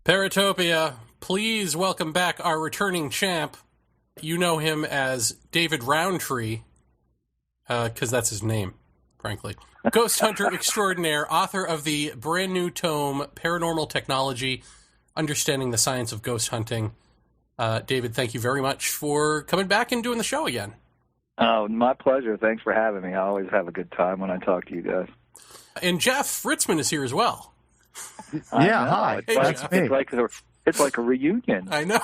Paratopia, please welcome back our returning champ. You know him as David Rountree, because that's his name, frankly. Ghost hunter extraordinaire, author of the brand new tome, Paranormal Technology, Understanding the Science of Ghost Hunting. David, thank you very much for coming back and doing the show again. Oh, my pleasure. Thanks for having me. I always have a good time when I talk to you guys. And Jeff Ritzman is here as well. Yeah, hi. It's like a reunion. I know.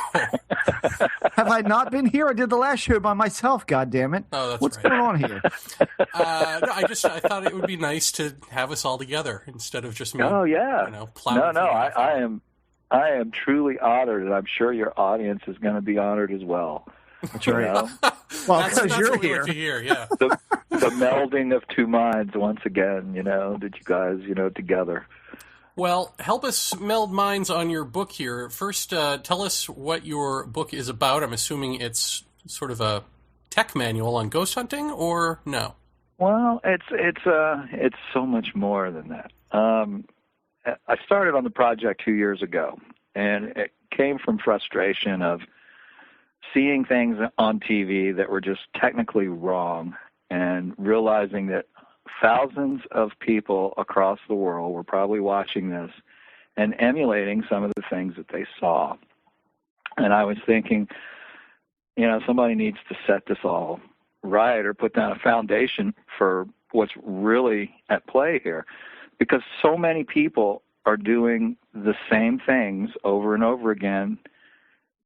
Have I not been here? I did the last show by myself, goddammit. Oh, that's What's right. going on here? No, I thought it would be nice to have us all together instead of just me. Oh, yeah. Plowing I am truly honored, and I'm sure your audience is going to be honored as well. That's right. Well, because you're what we here. like to hear, yeah. The melding of two minds once again, that you guys, together. Well, help us meld minds on your book here. First, tell us what your book is about. I'm assuming it's sort of a tech manual on ghost hunting, or no? Well, it's so much more than that. I started on the project 2 years ago, and it came from frustration of seeing things on TV that were just technically wrong and realizing that thousands of people across the world were probably watching this and emulating some of the things that they saw. And I was thinking, somebody needs to set this all right or put down a foundation for what's really at play here, because so many people are doing the same things over and over again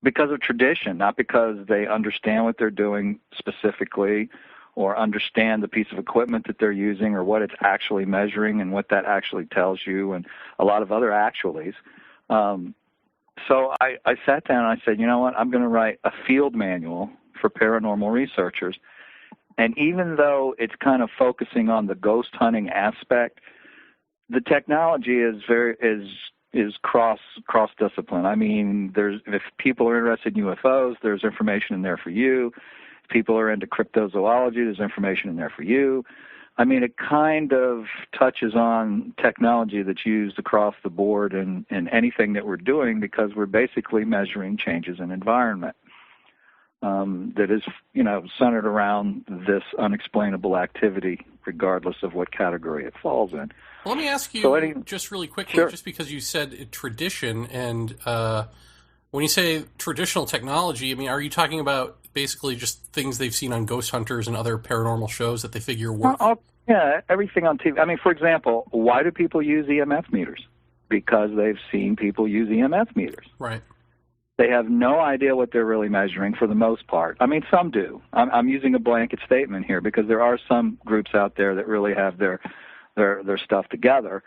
because of tradition, not because they understand what they're doing specifically or understand the piece of equipment that they're using or what it's actually measuring and what that actually tells you and a lot of other actualities. So I sat down and I said, you know what, I'm going to write a field manual for paranormal researchers. And even though it's kind of focusing on the ghost hunting aspect, the technology is cross discipline. I mean, if people are interested in UFOs, there's information in there for you. If people are into cryptozoology, there's information in there for you. I mean, it kind of touches on technology that's used across the board in anything that we're doing, because we're basically measuring changes in environment that is, centered around this unexplainable activity, regardless of what category it falls in. Well, let me ask you just really quickly, sure. Just because you said tradition, and when you say traditional technology, I mean, are you talking about basically just things they've seen on Ghost Hunters and other paranormal shows that they figure work? Yeah, everything on TV. I mean, for example, why do people use EMF meters? Because they've seen people use EMF meters. Right. They have no idea what they're really measuring for the most part. I mean, some do. I'm using a blanket statement here because there are some groups out there that really have their stuff together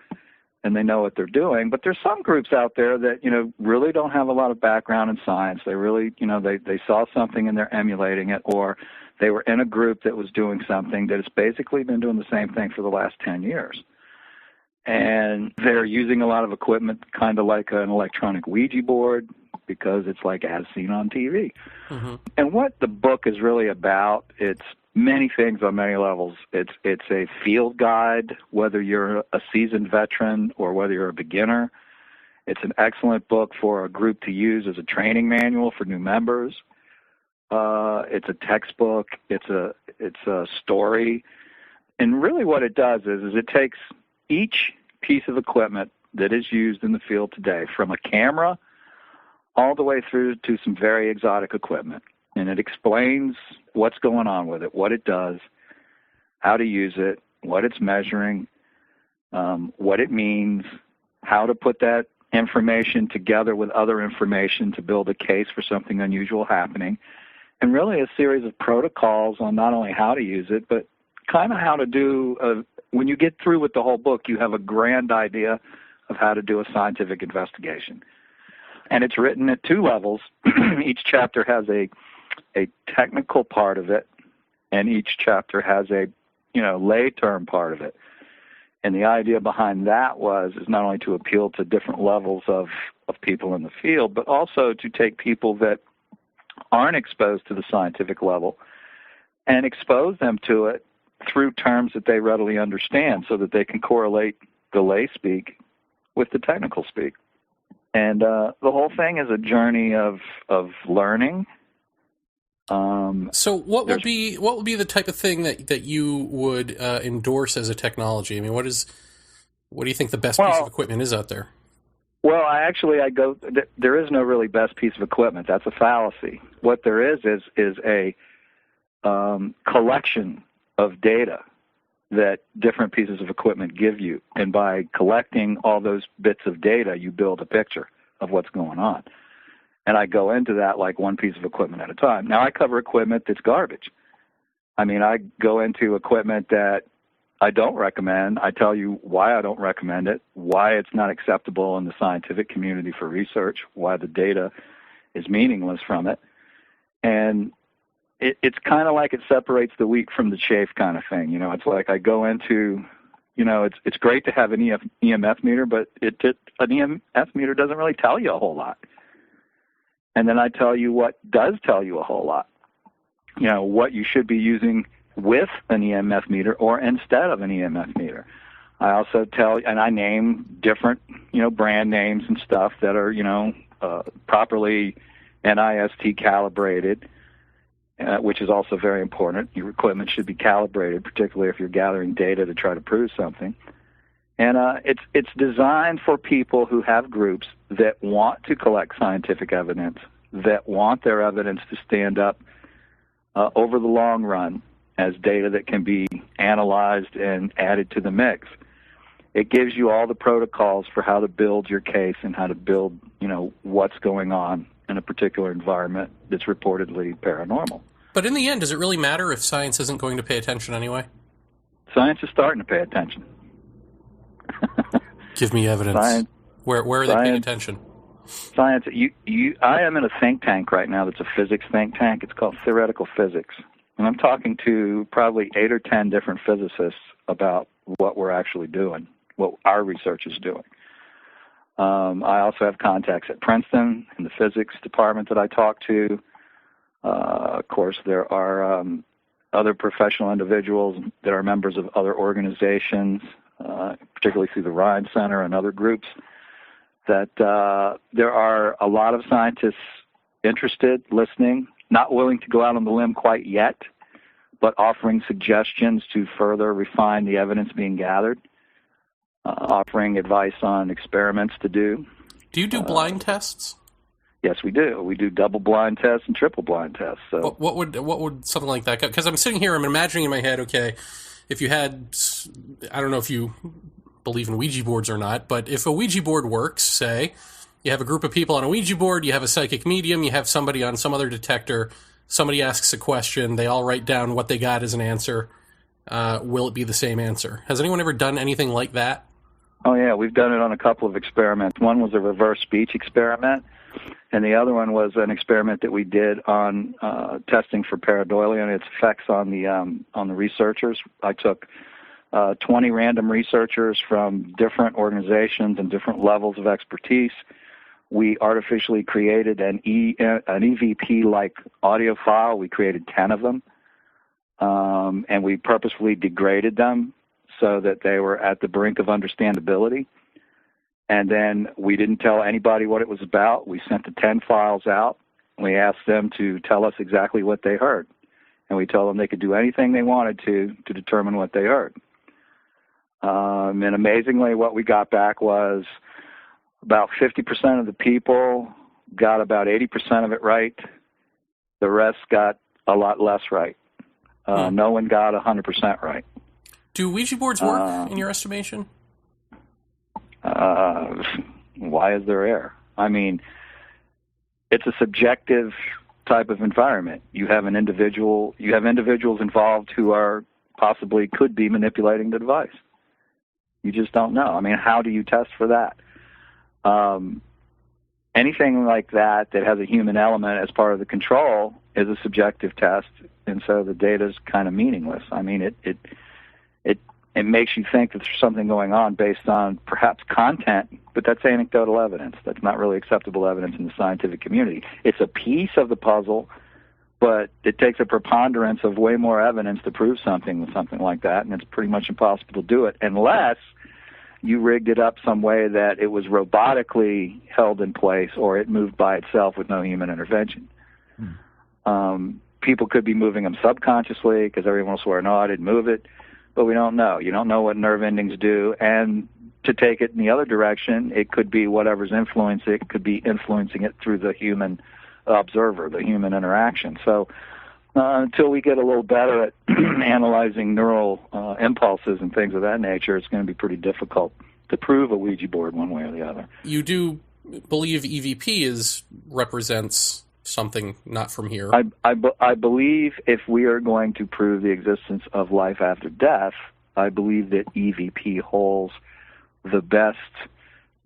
and they know what they're doing. But there's some groups out there that, really don't have a lot of background in science. They really, they saw something and they're emulating it, or they were in a group that was doing something that has basically been doing the same thing for the last 10 years. And they're using a lot of equipment kind of like an electronic Ouija board, because it's like as seen on TV. Mm-hmm. And what the book is really about, it's many things on many levels. It's a field guide, whether you're a seasoned veteran or whether you're a beginner. It's an excellent book for a group to use as a training manual for new members. It's a textbook. It's a story. And really what it does is it takes each piece of equipment that is used in the field today, from a camera all the way through to some very exotic equipment. And it explains what's going on with it, what it does, how to use it, what it's measuring, what it means, how to put that information together with other information to build a case for something unusual happening, and really a series of protocols on not only how to use it, but kind of how to do, when you get through with the whole book, you have a grand idea of how to do a scientific investigation. And it's written at two levels. Each chapter has a technical part of it, and each chapter has a lay term part of it. And the idea behind that is not only to appeal to different levels of people in the field, but also to take people that aren't exposed to the scientific level and expose them to it through terms that they readily understand, so that they can correlate the lay speak with the technical speak. And the whole thing is a journey of learning. So what would be the type of thing that you would endorse as a technology? I mean, what do you think the best piece of equipment is out there? Well, there is no really best piece of equipment. That's a fallacy. What there is a collection of data that different pieces of equipment give you. And by collecting all those bits of data, you build a picture of what's going on. And I go into that like one piece of equipment at a time. Now, I cover equipment that's garbage. I mean, I go into equipment that I don't recommend. I tell you why I don't recommend it, why it's not acceptable in the scientific community for research, why the data is meaningless from it. And it's kind of like it separates the wheat from the chaff kind of thing. You know, it's like I go into, you know, it's great to have an EMF meter, but an EMF meter doesn't really tell you a whole lot. And then I tell you what does tell you a whole lot. You know, what you should be using with an EMF meter or instead of an EMF meter. I also and I name different, you know, brand names and stuff that are, you know, properly NIST calibrated, which is also very important. Your equipment should be calibrated, particularly if you're gathering data to try to prove something. And it's designed for people who have groups that want to collect scientific evidence, that want their evidence to stand up over the long run as data that can be analyzed and added to the mix. It gives you all the protocols for how to build your case and how to build, you know, what's going on in a particular environment that's reportedly paranormal. But in the end, does it really matter if science isn't going to pay attention anyway? Science is starting to pay attention. Give me evidence. Science, where are they paying attention? Science. I am in a think tank right now that's a physics think tank. It's called Theoretical Physics. And I'm talking to probably 8 or 10 different physicists about what we're actually doing, what our research is doing. I also have contacts at Princeton in the physics department that I talk to. Of course, there are other professional individuals that are members of other organizations, particularly through the Rhine Center and other groups, that there are a lot of scientists interested, listening, not willing to go out on the limb quite yet, but offering suggestions to further refine the evidence being gathered, offering advice on experiments to do. Do you do blind tests? Yes, we do. We do double blind tests and triple blind tests. So, what would something like that? Because I'm sitting here, I'm imagining in my head, okay, if you had, I don't know if you believe in Ouija boards or not, but if a Ouija board works, say, you have a group of people on a Ouija board, you have a psychic medium, you have somebody on some other detector, somebody asks a question, they all write down what they got as an answer. Will it be the same answer? Has anyone ever done anything like that? Oh, yeah, we've done it on a couple of experiments. One was a reverse speech experiment, and the other one was an experiment that we did on testing for pareidolia and its effects on the researchers. I took 20 random researchers from different organizations and different levels of expertise. We artificially created an EVP-like audio file. We created 10 of them, and we purposefully degraded them so that they were at the brink of understandability. And then we didn't tell anybody what it was about. We sent the 10 files out. We asked them to tell us exactly what they heard. And we told them they could do anything they wanted to determine what they heard. And amazingly, what we got back was about 50% of the people got about 80% of it right. The rest got a lot less right. No one got 100% right. Do Ouija boards work, in your estimation? Why is there error? I mean, it's a subjective type of environment. You have individuals involved who are possibly could be manipulating the device. You just don't know. I mean, how do you test for that? Anything like that has a human element as part of the control is a subjective test, and so the data is kind of meaningless. I mean, it makes you think that there's something going on based on perhaps content, but that's anecdotal evidence. That's not really acceptable evidence in the scientific community. It's a piece of the puzzle, but it takes a preponderance of way more evidence to prove something with something like that, and it's pretty much impossible to do it unless you rigged it up some way that it was robotically held in place or it moved by itself with no human intervention. People could be moving them subconsciously because everyone will swear, no, I didn't move it, but we don't know. You don't know what nerve endings do. And to take it in the other direction, it could be whatever's influencing it, could be influencing it through the human observer, the human interaction. So until we get a little better at analyzing neural impulses and things of that nature, it's going to be pretty difficult to prove a Ouija board one way or the other. You do believe EVP represents something not from here? I believe if we are going to prove the existence of life after death, I believe that EVP holds the best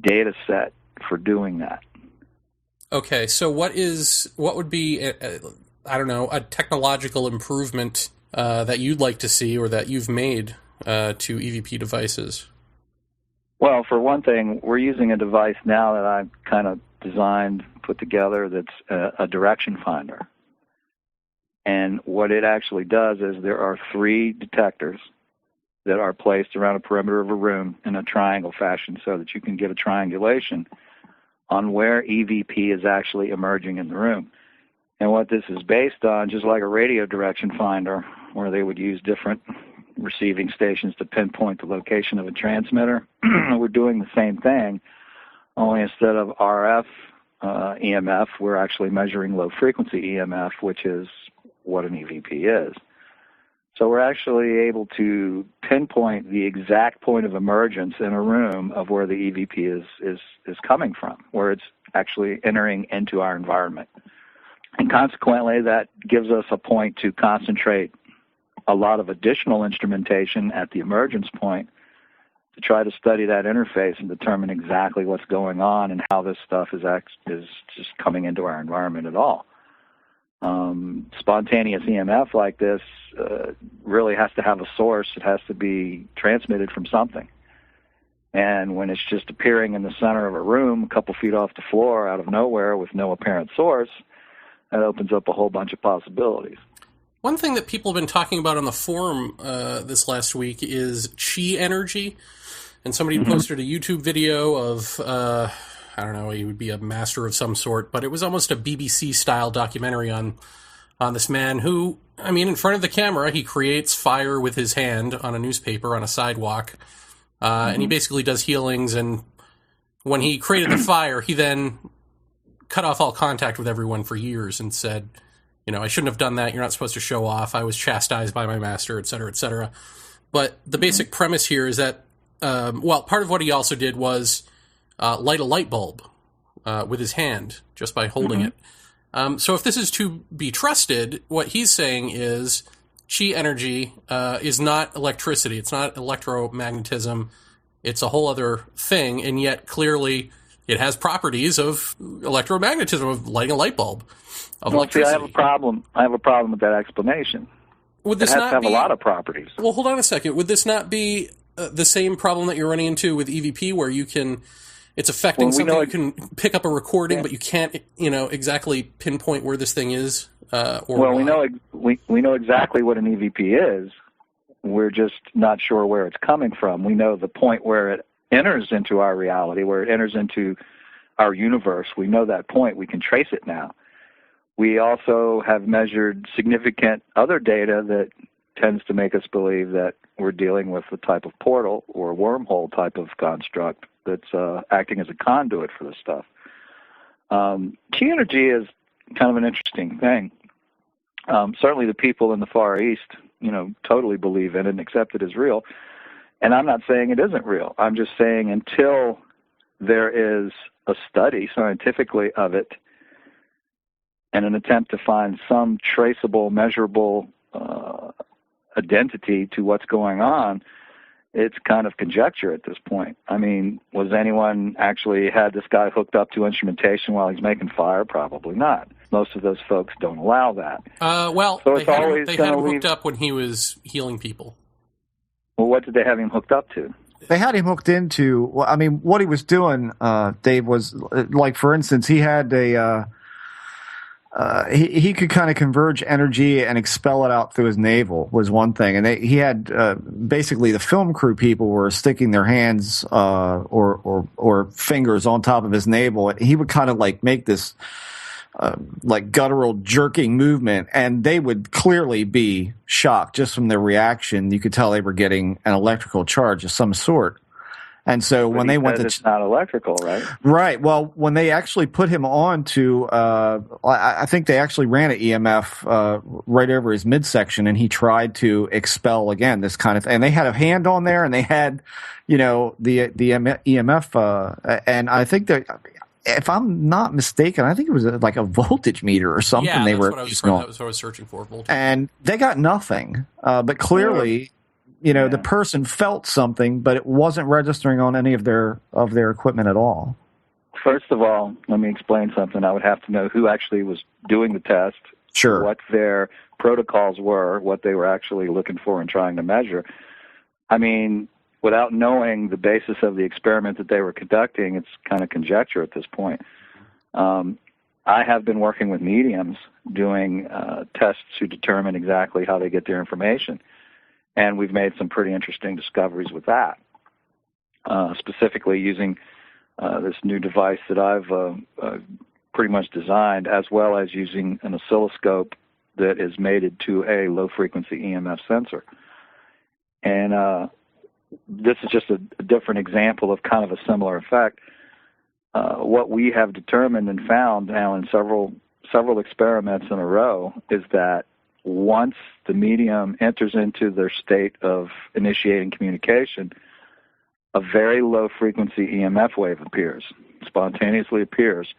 data set for doing that. Okay, so what would be a technological improvement that you'd like to see or that you've made to EVP devices? Well, for one thing, we're using a device now that I've kind of designed, put together, that's a direction finder. And what it actually does is there are 3 detectors that are placed around a perimeter of a room in a triangle fashion so that you can get a triangulation on where EVP is actually emerging in the room. And what this is based on, just like a radio direction finder, where they would use different receiving stations to pinpoint the location of a transmitter, we're doing the same thing, only instead of RF EMF, we're actually measuring low-frequency EMF, which is what an EVP is. So we're actually able to pinpoint the exact point of emergence in a room of where the EVP is coming from, where it's actually entering into our environment. And consequently, that gives us a point to concentrate a lot of additional instrumentation at the emergence point to try to study that interface and determine exactly what's going on and how this stuff is just coming into our environment at all. Spontaneous EMF like this really has to have a source. It has to be transmitted from something. And when it's just appearing in the center of a room, a couple feet off the floor, out of nowhere, with no apparent source, that opens up a whole bunch of possibilities. One thing that people have been talking about on the forum this last week is chi energy. And somebody posted a YouTube video of, I don't know, he would be a master of some sort, but it was almost a BBC-style documentary on this man who, I mean, in front of the camera, he creates fire with his hand on a newspaper on a sidewalk, and he basically does healings, and when he created the fire, he then cut off all contact with everyone for years and said, you know, I shouldn't have done that, you're not supposed to show off, I was chastised by my master, etc., etc. But the basic premise here is that, part of what he also did was light a light bulb with his hand just by holding it. So if this is to be trusted, what he's saying is chi energy is not electricity. It's not electromagnetism. It's a whole other thing, and yet clearly it has properties of electromagnetism, of lighting a light bulb, of electricity. See, I have a problem. I have a problem with that explanation. Would this it has not to have be, a lot of properties. Well, hold on a second. Would this not be the same problem that you're running into with EVP, where you can... It's affecting something. You can pick up a recording, but you can't, exactly pinpoint where this thing is. We know exactly what an EVP is. We're just not sure where it's coming from. We know the point where it enters into our reality, where it enters into our universe. We know that point. We can trace it now. We also have measured significant other data that tends to make us believe that we're dealing with the type of portal or wormhole type of construct that's acting as a conduit for this stuff. Chi energy is kind of an interesting thing. Certainly the people in the Far East, totally believe in it and accept it as real. And I'm not saying it isn't real. I'm just saying until there is a study scientifically of it and an attempt to find some traceable, measurable identity to what's going on, it's kind of conjecture at this point. I mean, was anyone actually had this guy hooked up to instrumentation while he's making fire? Probably not. Most of those folks don't allow that. So they had him hooked up when he was healing people. Well, what did they have him hooked up to? They had him hooked into, what he was doing, Dave, was, like, for instance, he had a he could kind of converge energy and expel it out through his navel was one thing, and he had basically the film crew people were sticking their hands or fingers on top of his navel, and he would kind of like make this like guttural jerking movement, and they would clearly be shocked just from their reaction. You could tell they were getting an electrical charge of some sort. And so when they went to, it's not electrical, right? Right. Well, when they actually put him on to, I think they actually ran an EMF right over his midsection, and he tried to expel again this kind of thing. And they had a hand on there, and they had, the EMF, and I think that, if I'm not mistaken, I think it was like a voltage meter or something. Yeah, that was what I was searching for. Voltage. And they got nothing, but clearly. The person felt something, but it wasn't registering on any of their equipment at all. First of all, let me explain something. I would have to know who actually was doing the test, sure, what their protocols were, what they were actually looking for and trying to measure. I mean, without knowing the basis of the experiment that they were conducting, it's kind of conjecture at this point. I have been working with mediums doing tests to determine exactly how they get their information. And we've made some pretty interesting discoveries with that, specifically using this new device that I've pretty much designed, as well as using an oscilloscope that is mated to a low-frequency EMF sensor. And this is just a different example of kind of a similar effect. What we have determined and found now in several experiments in a row is that once the medium enters into their state of initiating communication, a very low-frequency EMF wave spontaneously appears,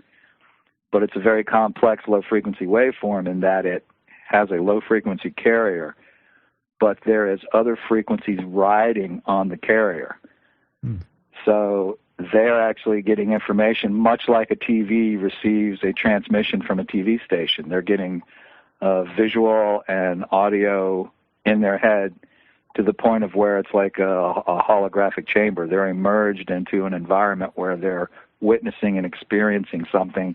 but it's a very complex low-frequency waveform in that it has a low-frequency carrier, but there is other frequencies riding on the carrier. So they're actually getting information much like a TV receives a transmission from a TV station. They're getting visual and audio in their head to the point of where it's like a holographic chamber. They're immersed into an environment where they're witnessing and experiencing something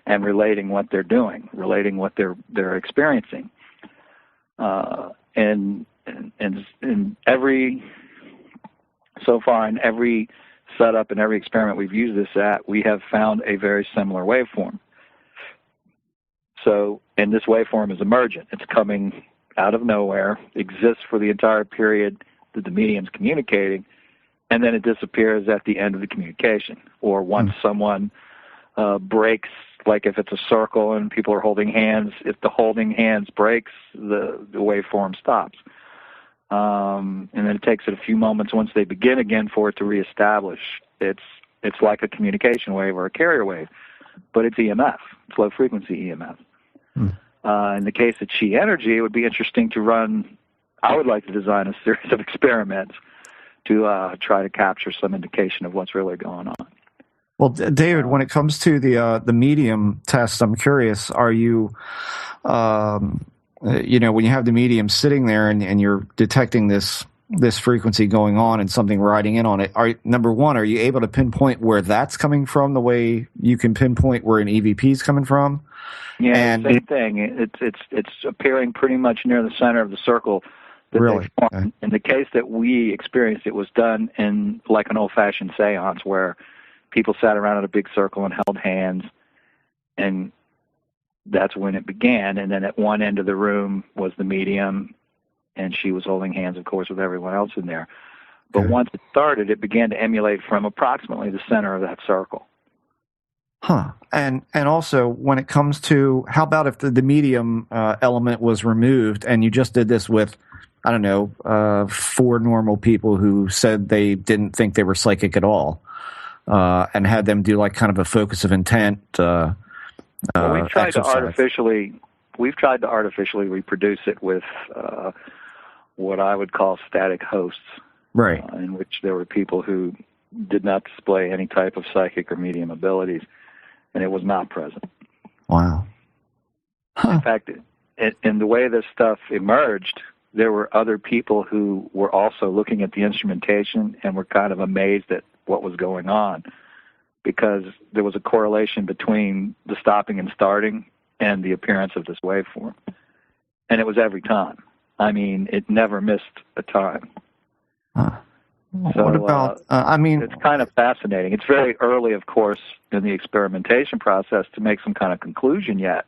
and relating what they're doing, relating what they're experiencing. And in every setup and every experiment we've used this at, we have found a very similar waveform. So, and this waveform is emergent. It's coming out of nowhere, exists for the entire period that the medium's communicating, and then it disappears at the end of the communication. Or once someone breaks, like if it's a circle and people are holding hands, if the holding hands breaks, the waveform stops. And then it takes it a few moments once they begin again for it to reestablish. It's like a communication wave or a carrier wave, but it's EMF. It's low-frequency EMF. In the case of chi energy, it would be interesting to run. I would like to design a series of experiments to try to capture some indication of what's really going on. Well, David, when it comes to the medium test, I'm curious: are you, when you have the medium sitting there and you're detecting this frequency going on and something riding in on it, number one, are you able to pinpoint where that's coming from the way you can pinpoint where an EVP is coming from? Yeah, and same thing. It's appearing pretty much near the center of the circle that really? they formed. In the case that we experienced, it was done in like an old-fashioned seance where people sat around in a big circle and held hands, and that's when it began. And then at one end of the room was the medium, and she was holding hands, of course, with everyone else in there. But once it started, it began to emulate from approximately the center of that circle. Huh. And also, when it comes to, how about if the medium element was removed and you just did this with, I don't know, 4 normal people who said they didn't think they were psychic at all, and had them do like kind of a focus of intent we've tried exercise. We've tried to artificially reproduce it with what I would call static hosts, right? In which there were people who did not display any type of psychic or medium abilities, and it was not present. Wow. Huh. In fact, in the way this stuff emerged, there were other people who were also looking at the instrumentation and were kind of amazed at what was going on, because there was a correlation between the stopping and starting and the appearance of this waveform. And it was every time. I mean, it never missed a time. Huh. So, what about, I mean... It's kind of fascinating. It's very early, of course, in the experimentation process to make some kind of conclusion yet.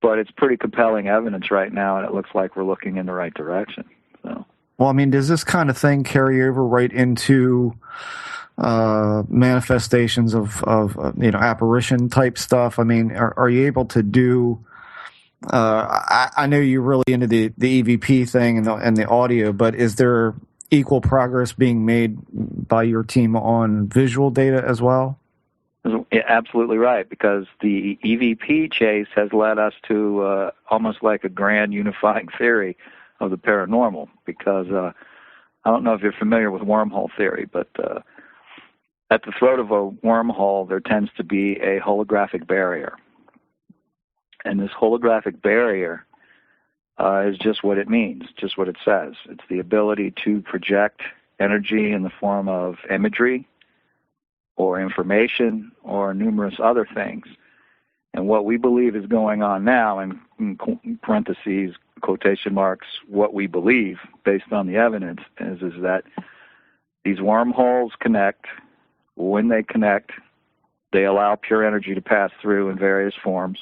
But it's pretty compelling evidence right now, and it looks like we're looking in the right direction. So. Well, I mean, does this kind of thing carry over right into manifestations of apparition type stuff? I mean, are you able to do? I know you're really into the EVP thing and the audio, but is there equal progress being made by your team on visual data as well? Yeah, absolutely right, because the EVP chase has led us to almost like a grand unifying theory of the paranormal, because I don't know if you're familiar with wormhole theory, but at the throat of a wormhole there tends to be a holographic barrier. And this holographic barrier is just what it means, just what it says. It's the ability to project energy in the form of imagery or information or numerous other things. And what we believe is going on now, in parentheses, quotation marks, what we believe based on the evidence, is that these wormholes connect. When they connect, they allow pure energy to pass through in various forms.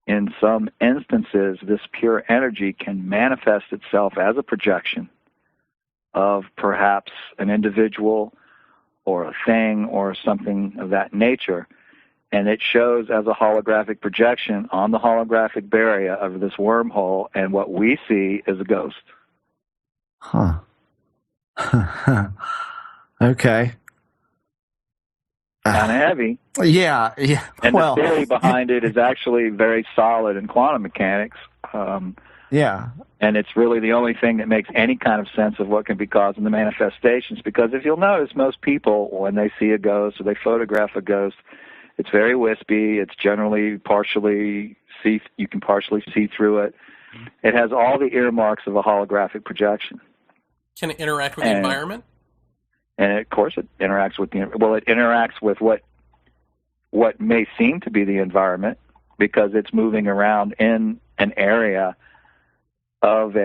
In some instances, this pure energy can manifest itself as a projection of perhaps an individual or a thing or something of that nature, and it shows as a holographic projection on the holographic barrier of this wormhole, and what we see is a ghost. Huh. Okay. Kind of heavy. Yeah. And the theory behind it is actually very solid in quantum mechanics. Yeah. And it's really the only thing that makes any kind of sense of what can be causing the manifestations. Because if you'll notice, most people, when they see a ghost or they photograph a ghost, it's very wispy. It's generally you can partially see through it. It has all the earmarks of a holographic projection. Can it interact with the environment? And of course, it interacts with it interacts with what may seem to be the environment, because it's moving around in an area of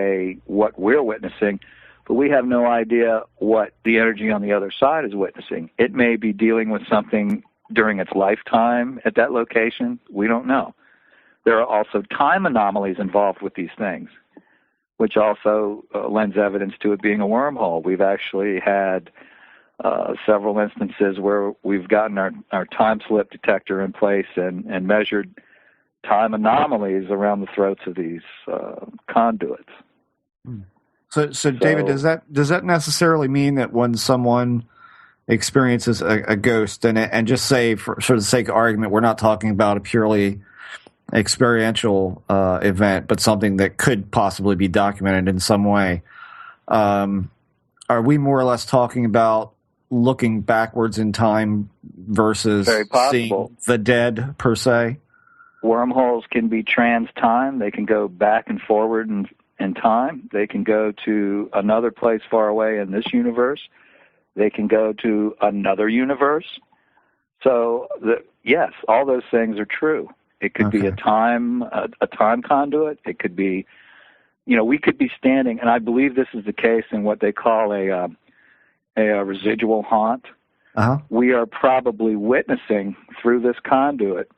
what we're witnessing, but we have no idea what the energy on the other side is witnessing. It may be dealing with something during its lifetime at that location. We don't know. There are also time anomalies involved with these things, which also lends evidence to it being a wormhole. We've actually had several instances where we've gotten our time slip detector in place and measured time anomalies around the throats of these conduits. So David, does that necessarily mean that when someone experiences a ghost, and just say for the sake of argument, we're not talking about a purely experiential event, but something that could possibly be documented in some way, are we more or less talking about looking backwards in time versus seeing the dead per se? Wormholes can be trans-time. They can go back and forward in time. They can go to another place far away in this universe. They can go to another universe. So, yes, all those things are true. It could be a time conduit. It could be, we could be standing, and I believe this is the case in what they call a residual haunt. Uh-huh. We are probably witnessing through this conduit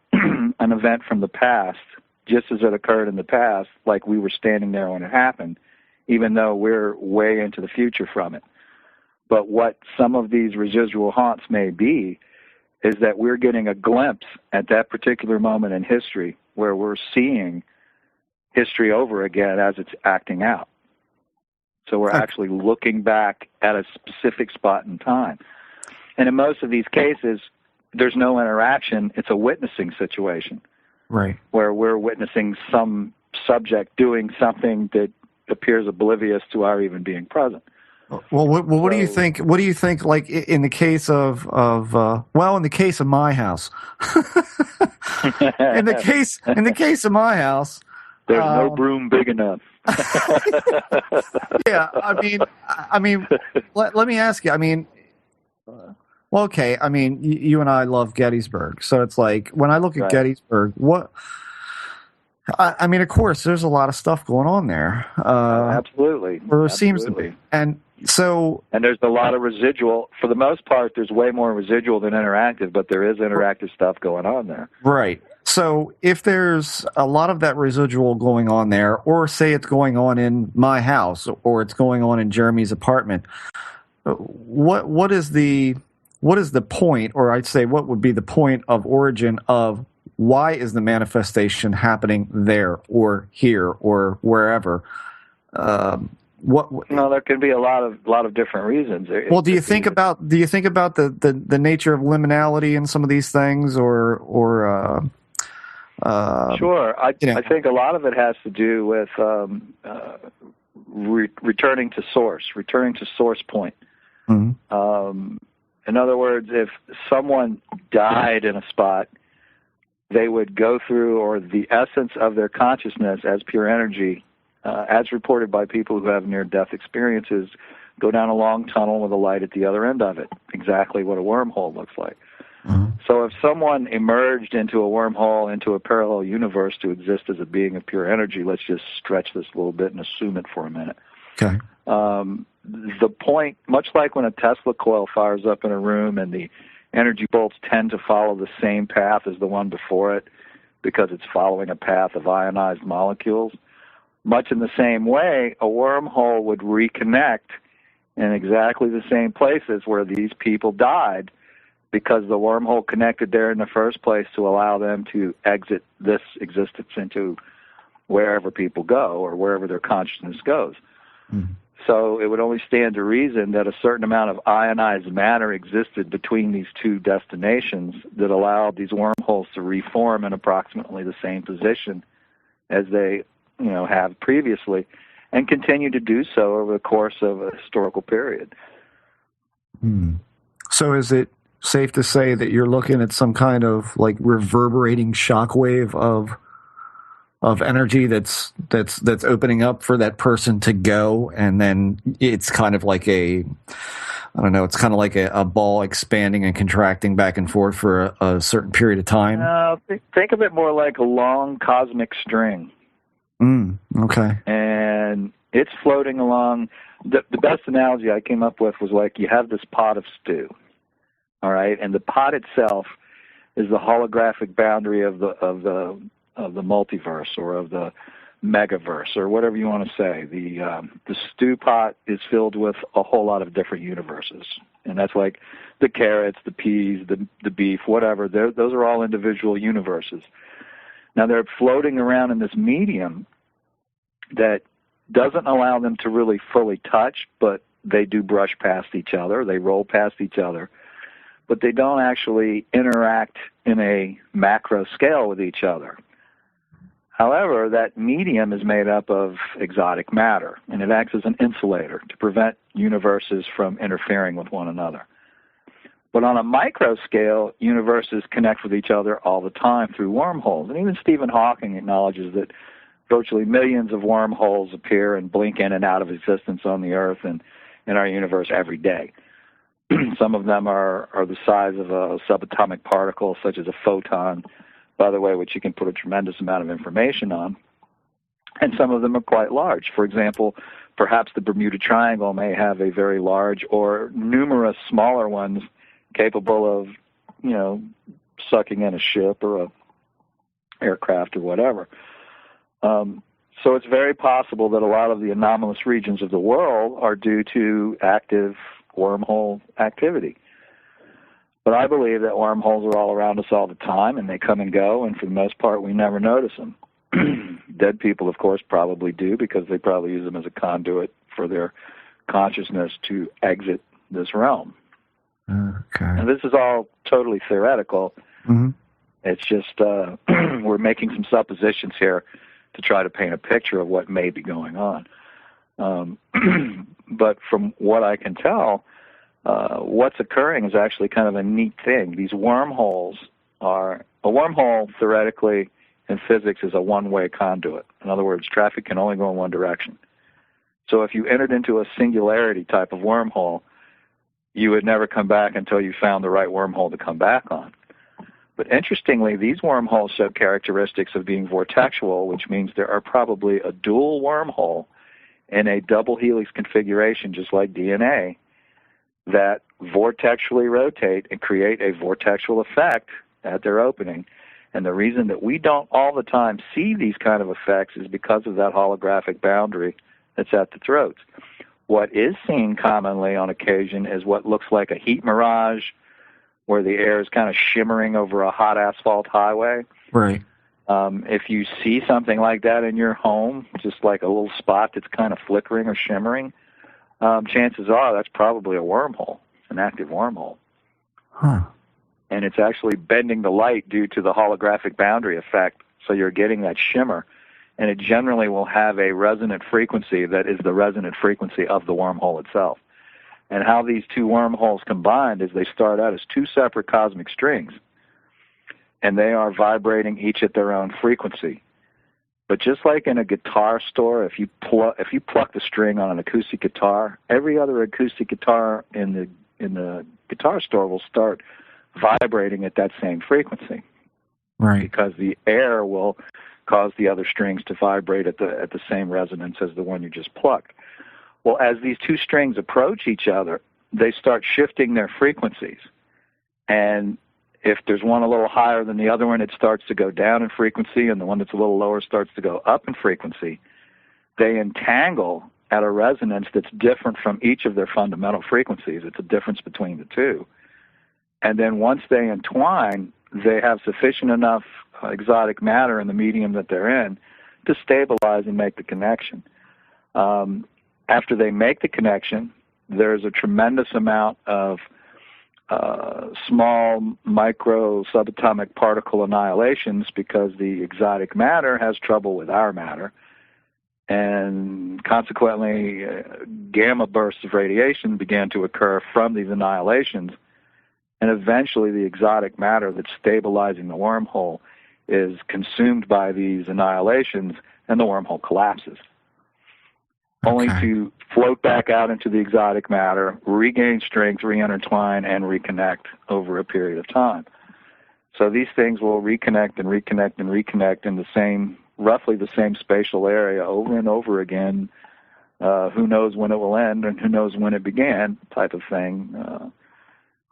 an event from the past, just as it occurred in the past, like we were standing there when it happened, even though we're way into the future from it. But what some of these residual haunts may be is that we're getting a glimpse at that particular moment in history where we're seeing history over again as it's acting out. So we're actually looking back at a specific spot in time. And in most of these cases, there's no interaction. It's a witnessing situation. Right. Where we're witnessing some subject doing something that appears oblivious to our even being present. Well, what do you think? What do you think? Like in the case of in the case of my house, in the case of my house, there's no broom big enough. Yeah, I mean, let me ask you. I mean, Well, okay. I mean, you and I love Gettysburg, so it's like when I look at Gettysburg, what? I mean, of course, there's a lot of stuff going on there. Absolutely. Or seems to be, and there's a lot of residual. For the most part, there's way more residual than interactive, but there is interactive stuff going on there. Right. So if there's a lot of that residual going on there, or say it's going on in my house, or it's going on in Jeremy's apartment, what is the point, or I'd say what would be the point of origin of why is the manifestation happening there or here or wherever? There can be a lot of different reasons. Well, do you think about the nature of liminality in some of these things, or sure. I think a lot of it has to do with returning to source point. Mm-hmm. In other words, if someone died in a spot, they would go through, or the essence of their consciousness as pure energy, as reported by people who have near-death experiences, go down a long tunnel with a light at the other end of it, exactly what a wormhole looks like. Mm-hmm. So if someone emerged into a wormhole, into a parallel universe to exist as a being of pure energy, let's just stretch this a little bit and assume it for a minute. Okay. The point, much like when a Tesla coil fires up in a room and the energy bolts tend to follow the same path as the one before it because it's following a path of ionized molecules, much in the same way, a wormhole would reconnect in exactly the same places where these people died, because the wormhole connected there in the first place to allow them to exit this existence into wherever people go or wherever their consciousness goes. Mm-hmm. So it would only stand to reason that a certain amount of ionized matter existed between these two destinations that allowed these wormholes to reform in approximately the same position as they, have previously, and continue to do so over the course of a historical period. Hmm. So is it safe to say that you're looking at some kind of like reverberating shockwave of energy that's opening up for that person to go, and then it's kind of like it's kind of like a ball expanding and contracting back and forth for a certain period of time? Think of it more like a long cosmic string. Okay. And it's floating along. The best analogy I came up with was like you have this pot of stew, all right, and the pot itself is the holographic boundary of the multiverse or of the megaverse or whatever you want to say. The stew pot is filled with a whole lot of different universes, and that's like the carrots, the peas, the beef, whatever. Those are all individual universes. Now they're floating around in this medium that doesn't allow them to really fully touch, but they do brush past each other, they roll past each other, but they don't actually interact in a macro scale with each other. However, that medium is made up of exotic matter, and it acts as an insulator to prevent universes from interfering with one another. But on a micro scale, universes connect with each other all the time through wormholes. And even Stephen Hawking acknowledges that virtually millions of wormholes appear and blink in and out of existence on the Earth and in our universe every day. Some of them are the size of a subatomic particle, such as a photon, by the way, which you can put a tremendous amount of information on. And some of them are quite large. For example, perhaps the Bermuda Triangle may have a very large or numerous smaller ones capable of, sucking in a ship or a aircraft or whatever. So it's very possible that a lot of the anomalous regions of the world are due to active wormhole activity. But I believe that wormholes are all around us all the time, and they come and go, and for the most part, we never notice them. Dead people, of course, probably do, because they probably use them as a conduit for their consciousness to exit this realm. Okay. And this is all totally theoretical. Mm-hmm. It's just we're making some suppositions here to try to paint a picture of what may be going on. But from what I can tell, what's occurring is actually kind of a neat thing. These wormholes a wormhole, theoretically, in physics, is a one-way conduit. In other words, traffic can only go in one direction. So if you entered into a singularity type of wormhole, you would never come back until you found the right wormhole to come back on. But interestingly, these wormholes show characteristics of being vortexual, which means there are probably a dual wormhole in a double helix configuration, just like DNA, that vortexually rotate and create a vortexual effect at their opening. And the reason that we don't all the time see these kind of effects is because of that holographic boundary that's at the throats. What is seen commonly on occasion is what looks like a heat mirage, where the air is kind of shimmering over a hot asphalt highway. Right. If you see something like that in your home, just like a little spot that's kind of flickering or shimmering, chances are that's probably a wormhole, an active wormhole. Huh. And it's actually bending the light due to the holographic boundary effect, so you're getting that shimmer. And it generally will have a resonant frequency that is the resonant frequency of the wormhole itself. And how these two wormholes combined is they start out as two separate cosmic strings, and they are vibrating each at their own frequency. But just like in a guitar store, if you pluck the string on an acoustic guitar, every other acoustic guitar in the guitar store will start vibrating at that same frequency. Right. Because the air will cause the other strings to vibrate at the same resonance as the one you just plucked. Well, as these two strings approach each other, they start shifting their frequencies. And if there's one a little higher than the other one, it starts to go down in frequency, and the one that's a little lower starts to go up in frequency. They entangle at a resonance that's different from each of their fundamental frequencies. It's a difference between the two. And then once they entwine, they have sufficient enough exotic matter in the medium that they're in to stabilize and make the connection. After they make the connection, there's a tremendous amount of small micro subatomic particle annihilations, because the exotic matter has trouble with our matter, and consequently gamma bursts of radiation began to occur from these annihilations, and eventually the exotic matter that's stabilizing the wormhole is consumed by these annihilations, and the wormhole collapses. Only to float back out into the exotic matter, regain strength, reintertwine, and reconnect over a period of time. So these things will reconnect and reconnect and reconnect in roughly the same spatial area over and over again. Who knows when it will end, and who knows when it began, type of thing,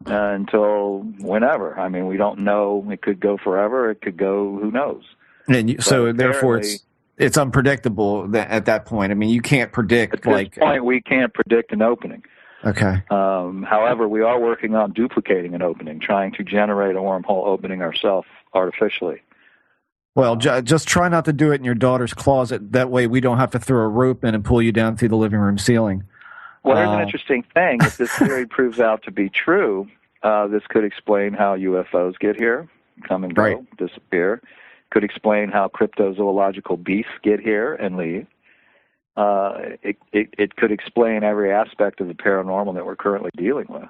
until whenever. I mean, we don't know. It could go forever. It could go, who knows. And so therefore it's unpredictable at that point. I mean, you can't predict. At this point, we can't predict an opening. Okay. However, we are working on duplicating an opening, trying to generate a wormhole opening ourselves artificially. Well, just try not to do it in your daughter's closet. That way we don't have to throw a rope in and pull you down through the living room ceiling. Well, here's an interesting thing. If this theory proves out to be true, this could explain how UFOs get here, come and go, disappear. Could explain how cryptozoological beasts get here and leave. It could explain every aspect of the paranormal that we're currently dealing with.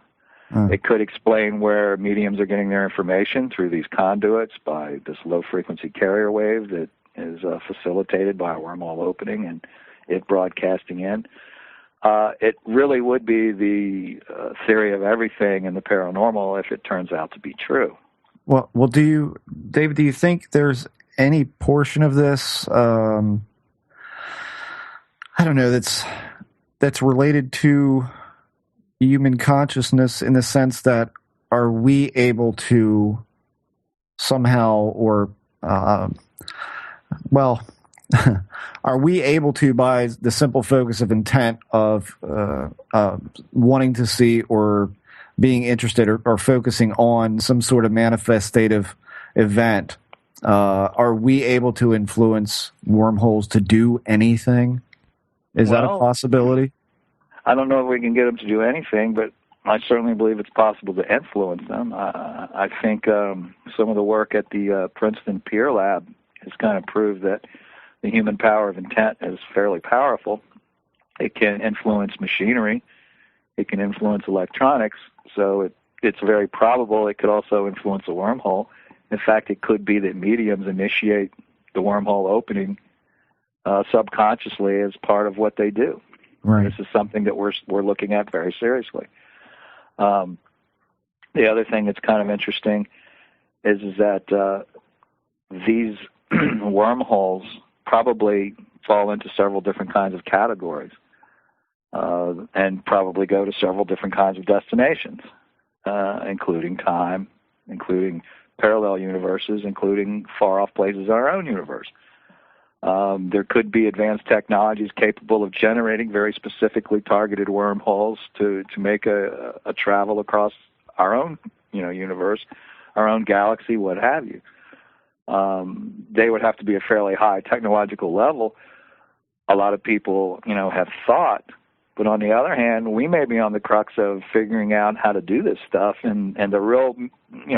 It could explain where mediums are getting their information through these conduits by this low-frequency carrier wave that is facilitated by a wormhole opening and it broadcasting in. It really would be the theory of everything in the paranormal if it turns out to be true. Well, David, do you think there's any portion of this, I don't know, that's related to human consciousness, in the sense that are we able to somehow, or are we able to, by the simple focus of intent of wanting to see or being interested or focusing on some sort of manifestative event, are we able to influence wormholes to do anything? Is that a possibility? I don't know if we can get them to do anything, but I certainly believe it's possible to influence them. I think some of the work at the Princeton Peer Lab has kind of proved that the human power of intent is fairly powerful. It can influence machinery. It can influence electronics. So it's very probable it could also influence a wormhole. In fact, it could be that mediums initiate the wormhole opening subconsciously as part of what they do. Right. This is something that we're looking at very seriously. The other thing that's kind of interesting is that these wormholes probably fall into several different kinds of categories, and probably go to several different kinds of destinations, including time, including parallel universes, including far-off places in our own universe. There could be advanced technologies capable of generating very specifically targeted wormholes to make a travel across our own, universe, our own galaxy, what have you. They would have to be a fairly high technological level. A lot of people, have thought, but on the other hand, we may be on the crux of figuring out how to do this stuff, and the real,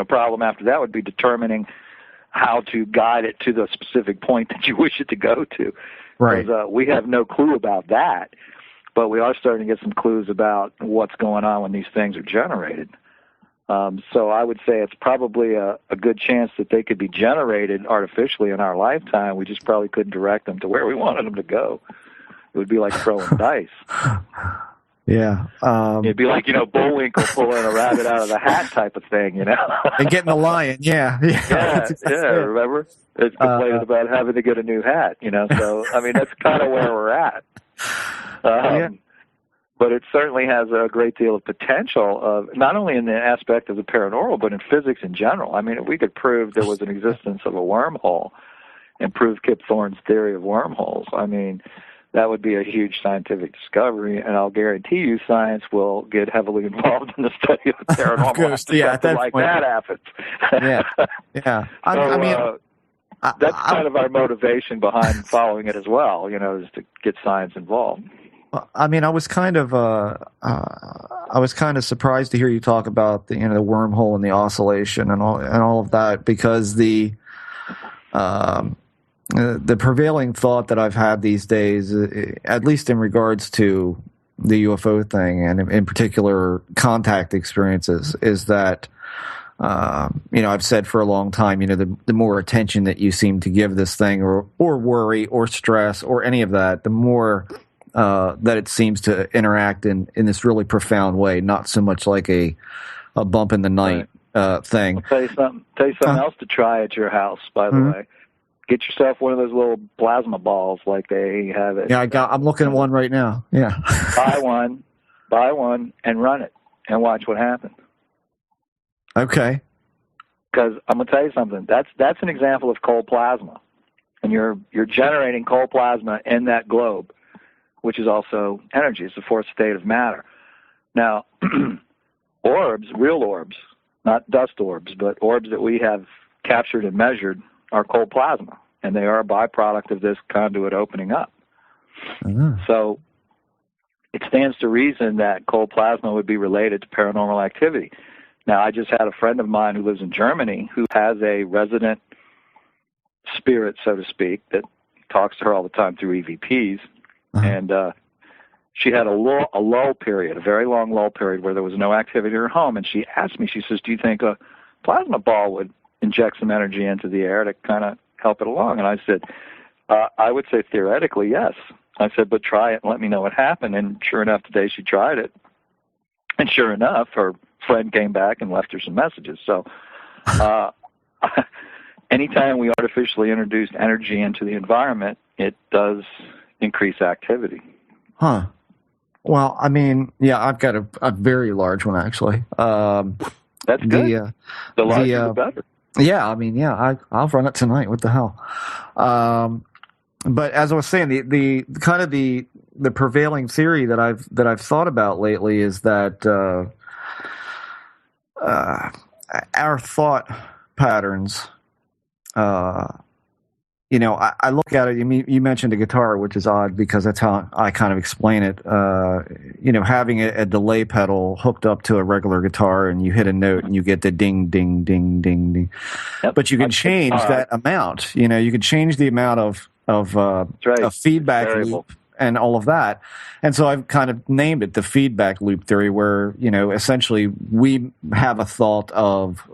problem after that would be determining how to guide it to the specific point that you wish it to go to. Right. Because we have no clue about that, but we are starting to get some clues about what's going on when these things are generated. So I would say it's probably a good chance that they could be generated artificially in our lifetime. We just probably couldn't direct them to where we wanted them to go. It would be like throwing dice. Yeah. It'd be like, Bullwinkle pulling a rabbit out of the hat type of thing, And getting the lion, yeah. Remember? It's complaining about having to get a new hat, So, that's kind of where we're at. But it certainly has a great deal of potential, of not only in the aspect of the paranormal, but in physics in general. If we could prove there was an existence of a wormhole and prove Kip Thorne's theory of wormholes, that would be a huge scientific discovery, and I'll guarantee you science will get heavily involved in the study of the paranormal. Of course, at that like point. That happens. Yeah. That's kind of our motivation behind following it as well, is to get science involved. I was kind of surprised to hear you talk about the the wormhole and the oscillation and all of that, because the prevailing thought that I've had these days, at least in regards to the UFO thing and in particular contact experiences, is that I've said for a long time, the more attention that you seem to give this thing, or worry or stress or any of that, the more that it seems to interact in this really profound way, not so much like a bump in the night thing. I'll tell you something else to try at your house, by the way. Get yourself one of those little plasma balls like they have it. Yeah, I'm looking at one right now. Yeah. buy one and run it and watch what happens. Okay. Because I'm gonna tell you something. That's an example of cold plasma, and you're generating cold plasma in that globe, which is also energy. It's the fourth state of matter. Now, orbs, real orbs, not dust orbs, but orbs that we have captured and measured, are cold plasma, and they are a byproduct of this conduit opening up. So it stands to reason that cold plasma would be related to paranormal activity. Now, I just had a friend of mine who lives in Germany who has a resident spirit, so to speak, that talks to her all the time through EVPs. And she had a lull period, a very long lull period where there was no activity in her home. And she asked me, she says, do you think a plasma ball would inject some energy into the air to kind of help it along? And I said, I would say theoretically, yes. I said, but try it and let me know what happened. And sure enough, today she tried it. And sure enough, her friend came back and left her some messages. So anytime we artificially introduce energy into the environment, it does increase activity. Huh. Well, I've got a very large one, actually. That's good. The larger, the better. Yeah, I'll run it tonight. What the hell? But as I was saying, the kind of the prevailing theory that I've thought about lately is that our thought patterns. I look at it. You mentioned a guitar, which is odd because that's how I kind of explain it. Having a delay pedal hooked up to a regular guitar, and you hit a note, and you get the ding, ding, ding, ding, ding. Yep. But you can change that amount. You can change the amount of feedback loop and all of that. And so I've kind of named it the feedback loop theory, where essentially we have a thought of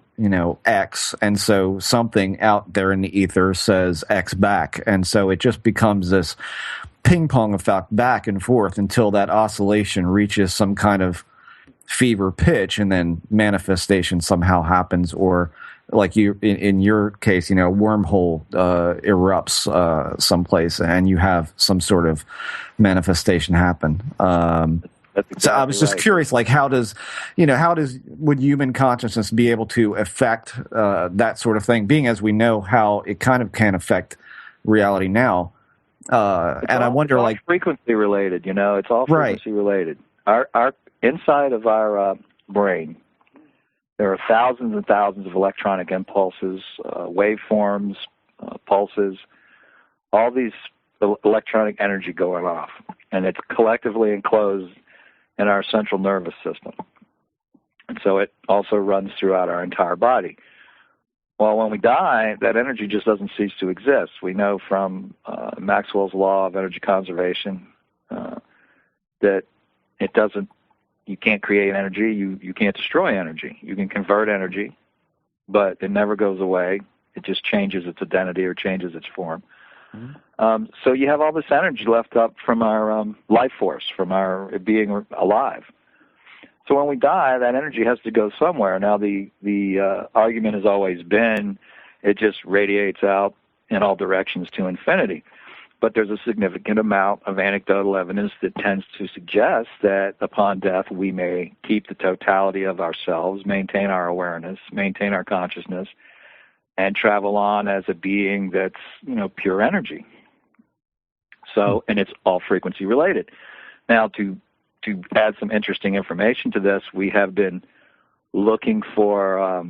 X, and so something out there in the ether says X back, and so it just becomes this ping pong effect back and forth until that oscillation reaches some kind of fever pitch, and then manifestation somehow happens, or like you in your case, wormhole erupts someplace, and you have some sort of manifestation happen. Exactly so I was just curious, like would human consciousness be able to affect that sort of thing, being as we know how it kind of can affect reality now. And I wonder, it's all like, frequency related, it's all frequency related. Our inside of our brain, there are thousands and thousands of electronic impulses, waveforms, pulses, all these electronic energy going off, and it's collectively enclosed in our central nervous system. And so it also runs throughout our entire body. Well, when we die, that energy just doesn't cease to exist. We know from Maxwell's law of energy conservation that it doesn't. You can't create energy. You can't destroy energy. You can convert energy, but it never goes away. It just changes its identity or changes its form. Mm-hmm. So you have all this energy left up from our life force, from our being alive. So when we die, that energy has to go somewhere. Now, the argument has always been it just radiates out in all directions to infinity. But there's a significant amount of anecdotal evidence that tends to suggest that upon death we may keep the totality of ourselves, maintain our awareness, maintain our consciousness, and travel on as a being that's, pure energy. So, and it's all frequency related. Now, to add some interesting information to this, we have been looking for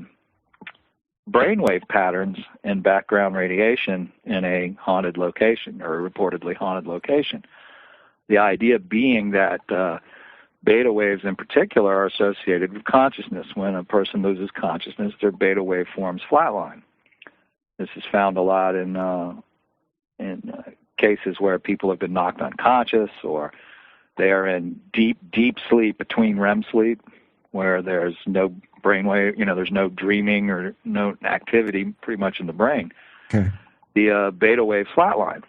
brainwave patterns and background radiation in a haunted location, or a reportedly haunted location. The idea being that beta waves in particular are associated with consciousness. When a person loses consciousness, their beta wave forms flatline. This is found a lot in cases where people have been knocked unconscious, or they are in deep sleep between REM sleep, where there's no brainwave, there's no dreaming or no activity pretty much in the brain. Okay. The beta wave flatline.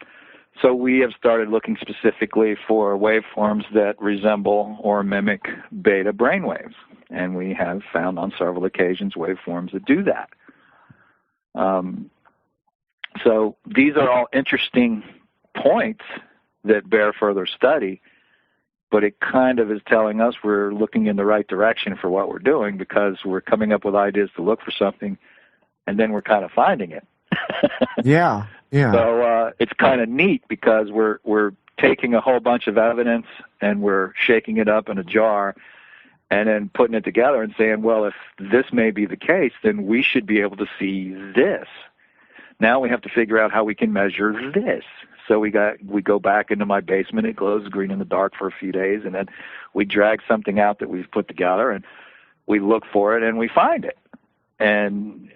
So we have started looking specifically for waveforms that resemble or mimic beta brainwaves, and we have found on several occasions waveforms that do that. So these are all interesting points that bear further study, but it kind of is telling us we're looking in the right direction for what we're doing, because we're coming up with ideas to look for something, and then we're kind of finding it. Yeah. So it's kind of neat, because we're taking a whole bunch of evidence and we're shaking it up in a jar and then putting it together and saying, well, if this may be the case, then we should be able to see this. Now we have to figure out how we can measure this. So we go back into my basement. It glows green in the dark for a few days, and then we drag something out that we've put together, and we look for it, and we find it. And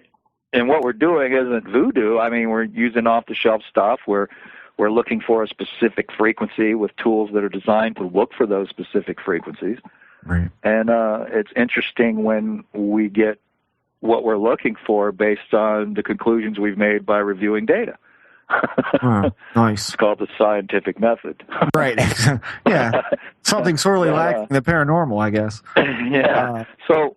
what we're doing isn't voodoo. I mean, we're using off-the-shelf stuff. We're looking for a specific frequency with tools that are designed to look for those specific frequencies. Right. And it's interesting when we get what we're looking for based on the conclusions we've made by reviewing data. Oh, nice. It's called the scientific method. Right. Yeah. Something sorely lacking the paranormal, I guess. Yeah. So,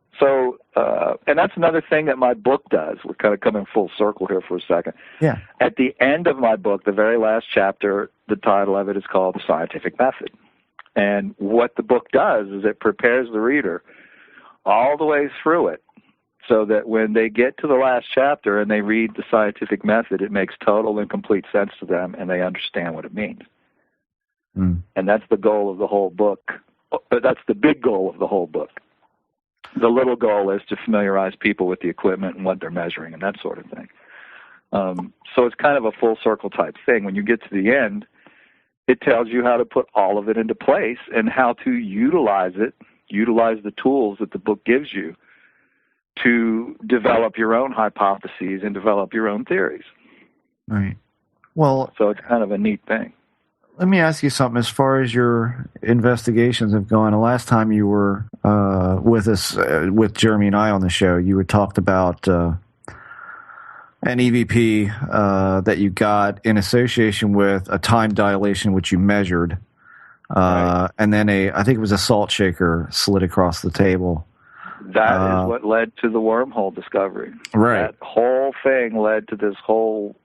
and that's another thing that my book does. We're kind of coming full circle here for a second. Yeah. At the end of my book, the very last chapter, the title of it is called The Scientific Method. And what the book does is it prepares the reader all the way through it, so that when they get to the last chapter and they read the scientific method, it makes total and complete sense to them, and they understand what it means. Mm. And that's the goal of the whole book. That's the big goal of the whole book. The little goal is to familiarize people with the equipment and what they're measuring and that sort of thing. So it's kind of a full circle type thing. When you get to the end, it tells you how to put all of it into place and how to utilize the tools that the book gives you to develop your own hypotheses and develop your own theories. Right. Well, so it's kind of a neat thing. Let me ask you something. As far as your investigations have gone, the last time you were with us, with Jeremy and I on the show, you had talked about an EVP that you got in association with a time dilation which you measured And then I think it was a salt shaker slid across the table. That is what led to the wormhole discovery. Right. That whole thing led to this whole.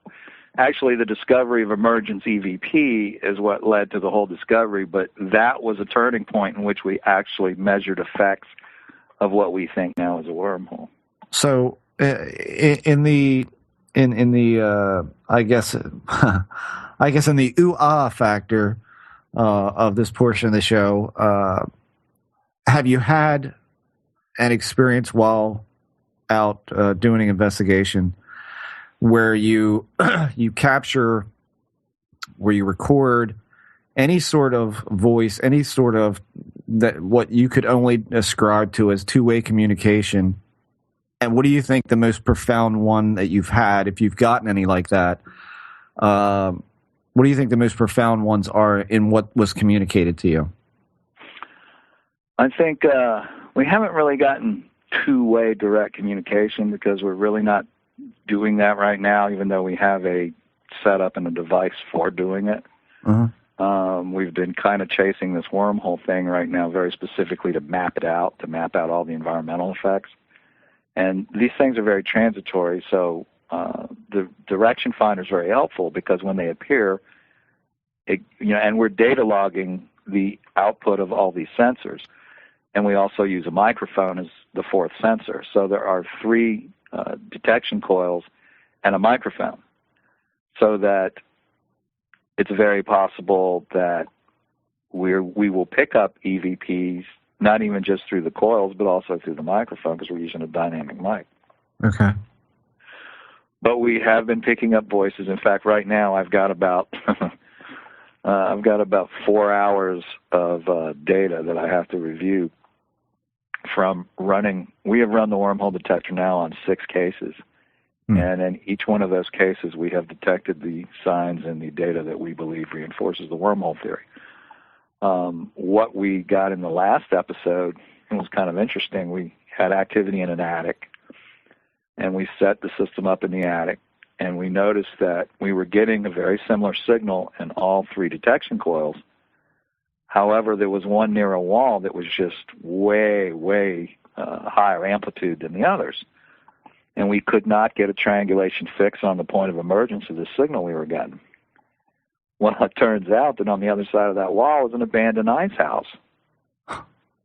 Actually, the discovery of emergence EVP is what led to the whole discovery, but that was a turning point in which we actually measured effects of what we think now is a wormhole. So, in the I guess in the ooh-ah factor of this portion of the show, have you had an experience while out doing an investigation where you capture, where you record any sort of voice, any sort of that what you could only ascribe to as two-way communication? And what do you think the most profound one that you've had, if you've gotten any like that? What do you think the most profound ones are in what was communicated to you? I think we haven't really gotten two-way direct communication because we're really not doing that right now, even though we have a setup and a device for doing it. Uh-huh. We've been kind of chasing this wormhole thing right now very specifically to map out all the environmental effects. And these things are very transitory, so the direction finder is very helpful because when they appear, and we're data logging the output of all these sensors. And we also use a microphone as the fourth sensor. So there are 3 detection coils and a microphone, so that it's very possible that we will pick up EVPs, not even just through the coils, but also through the microphone because we're using a dynamic mic. Okay. But we have been picking up voices. In fact, right now I've got about 4 hours of data that I have to review from running. We have run the wormhole detector now on 6 cases. And in each one of those cases, we have detected the signs and the data that we believe reinforces the wormhole theory. What we got in the last episode, it was kind of interesting. We had activity in an attic, and we set the system up in the attic, and we noticed that we were getting a very similar signal in all 3 detection coils. However, there was one near a wall that was just way, way higher amplitude than the others. And we could not get a triangulation fix on the point of emergence of the signal we were getting. Well, it turns out that on the other side of that wall was an abandoned ice house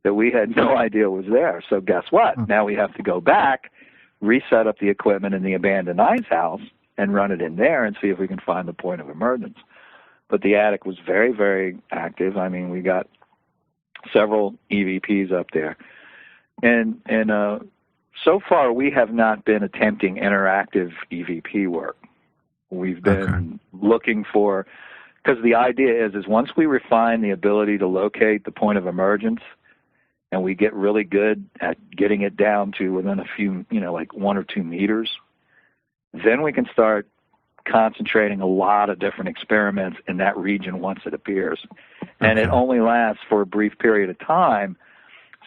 that we had no idea was there. So guess what? Now we have to go back, reset up the equipment in the abandoned ice house, and run it in there and see if we can find the point of emergence. But the attic was very, very active. I mean, we got several EVPs up there. And so far, we have not been attempting interactive EVP work. We've been looking for, because the idea is once we refine the ability to locate the point of emergence, and we get really good at getting it down to within a few, like 1 or 2 meters, then we can start concentrating a lot of different experiments in that region once it appears. And it only lasts for a brief period of time.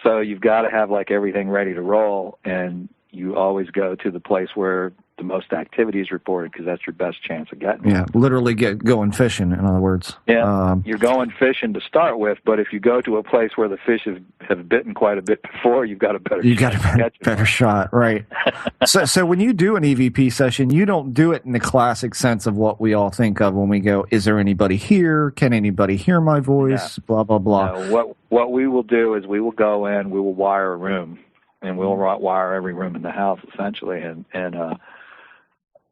So you've got to have like everything ready to roll, and you always go to the place where the most activity is reported because that's your best chance of getting it. Yeah, literally going fishing, in other words. Yeah, you're going fishing to start with, but if you go to a place where the fish have bitten quite a bit before, you've got a better shot, right? So when you do an EVP session, you don't do it in the classic sense of what we all think of when we go, is there anybody here? Can anybody hear my voice? Blah, blah, blah. No, what we will do is we will go in, we will wire a room, and we'll wire every room in the house, essentially, and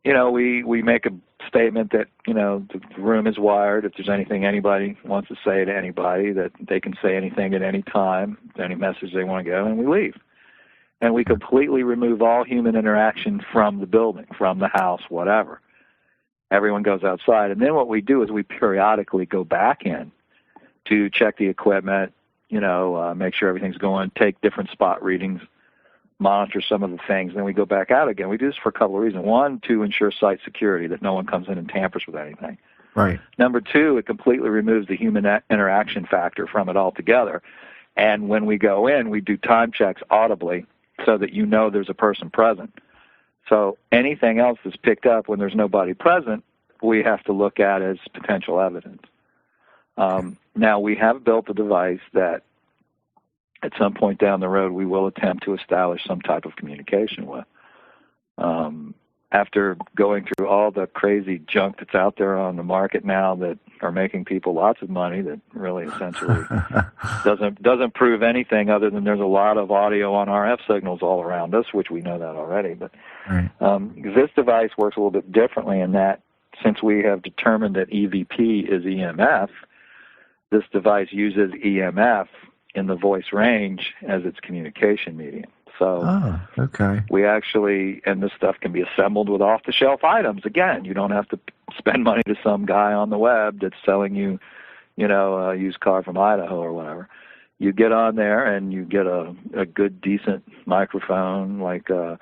we make a statement that, the room is wired. If there's anything anybody wants to say to anybody, that they can say anything at any time, any message they want to go, and we leave. And we completely remove all human interaction from the building, from the house, whatever. Everyone goes outside. And then what we do is we periodically go back in to check the equipment, make sure everything's going, take different spot readings, monitor some of the things, then we go back out again. We do this for a couple of reasons. 1, to ensure site security, that no one comes in and tampers with anything. Right. Number 2, it completely removes the human interaction factor from it altogether. And when we go in, we do time checks audibly so that there's a person present. So anything else that's picked up when there's nobody present, we have to look at as potential evidence. Now, we have built a device that at some point down the road we will attempt to establish some type of communication with. After going through all the crazy junk that's out there on the market now that are making people lots of money, that really essentially doesn't prove anything other than there's a lot of audio on RF signals all around us, which we know that already. But Right. This device works a little bit differently in that since we have determined that EVP is EMF, this device uses EMF in the voice range as its communication medium. So okay. we actually, and this stuff can be assembled with off-the-shelf items. Again, you don't have to spend money to some guy on the web that's selling you, a used car from Idaho or whatever. You get on there and you get a good, decent microphone like a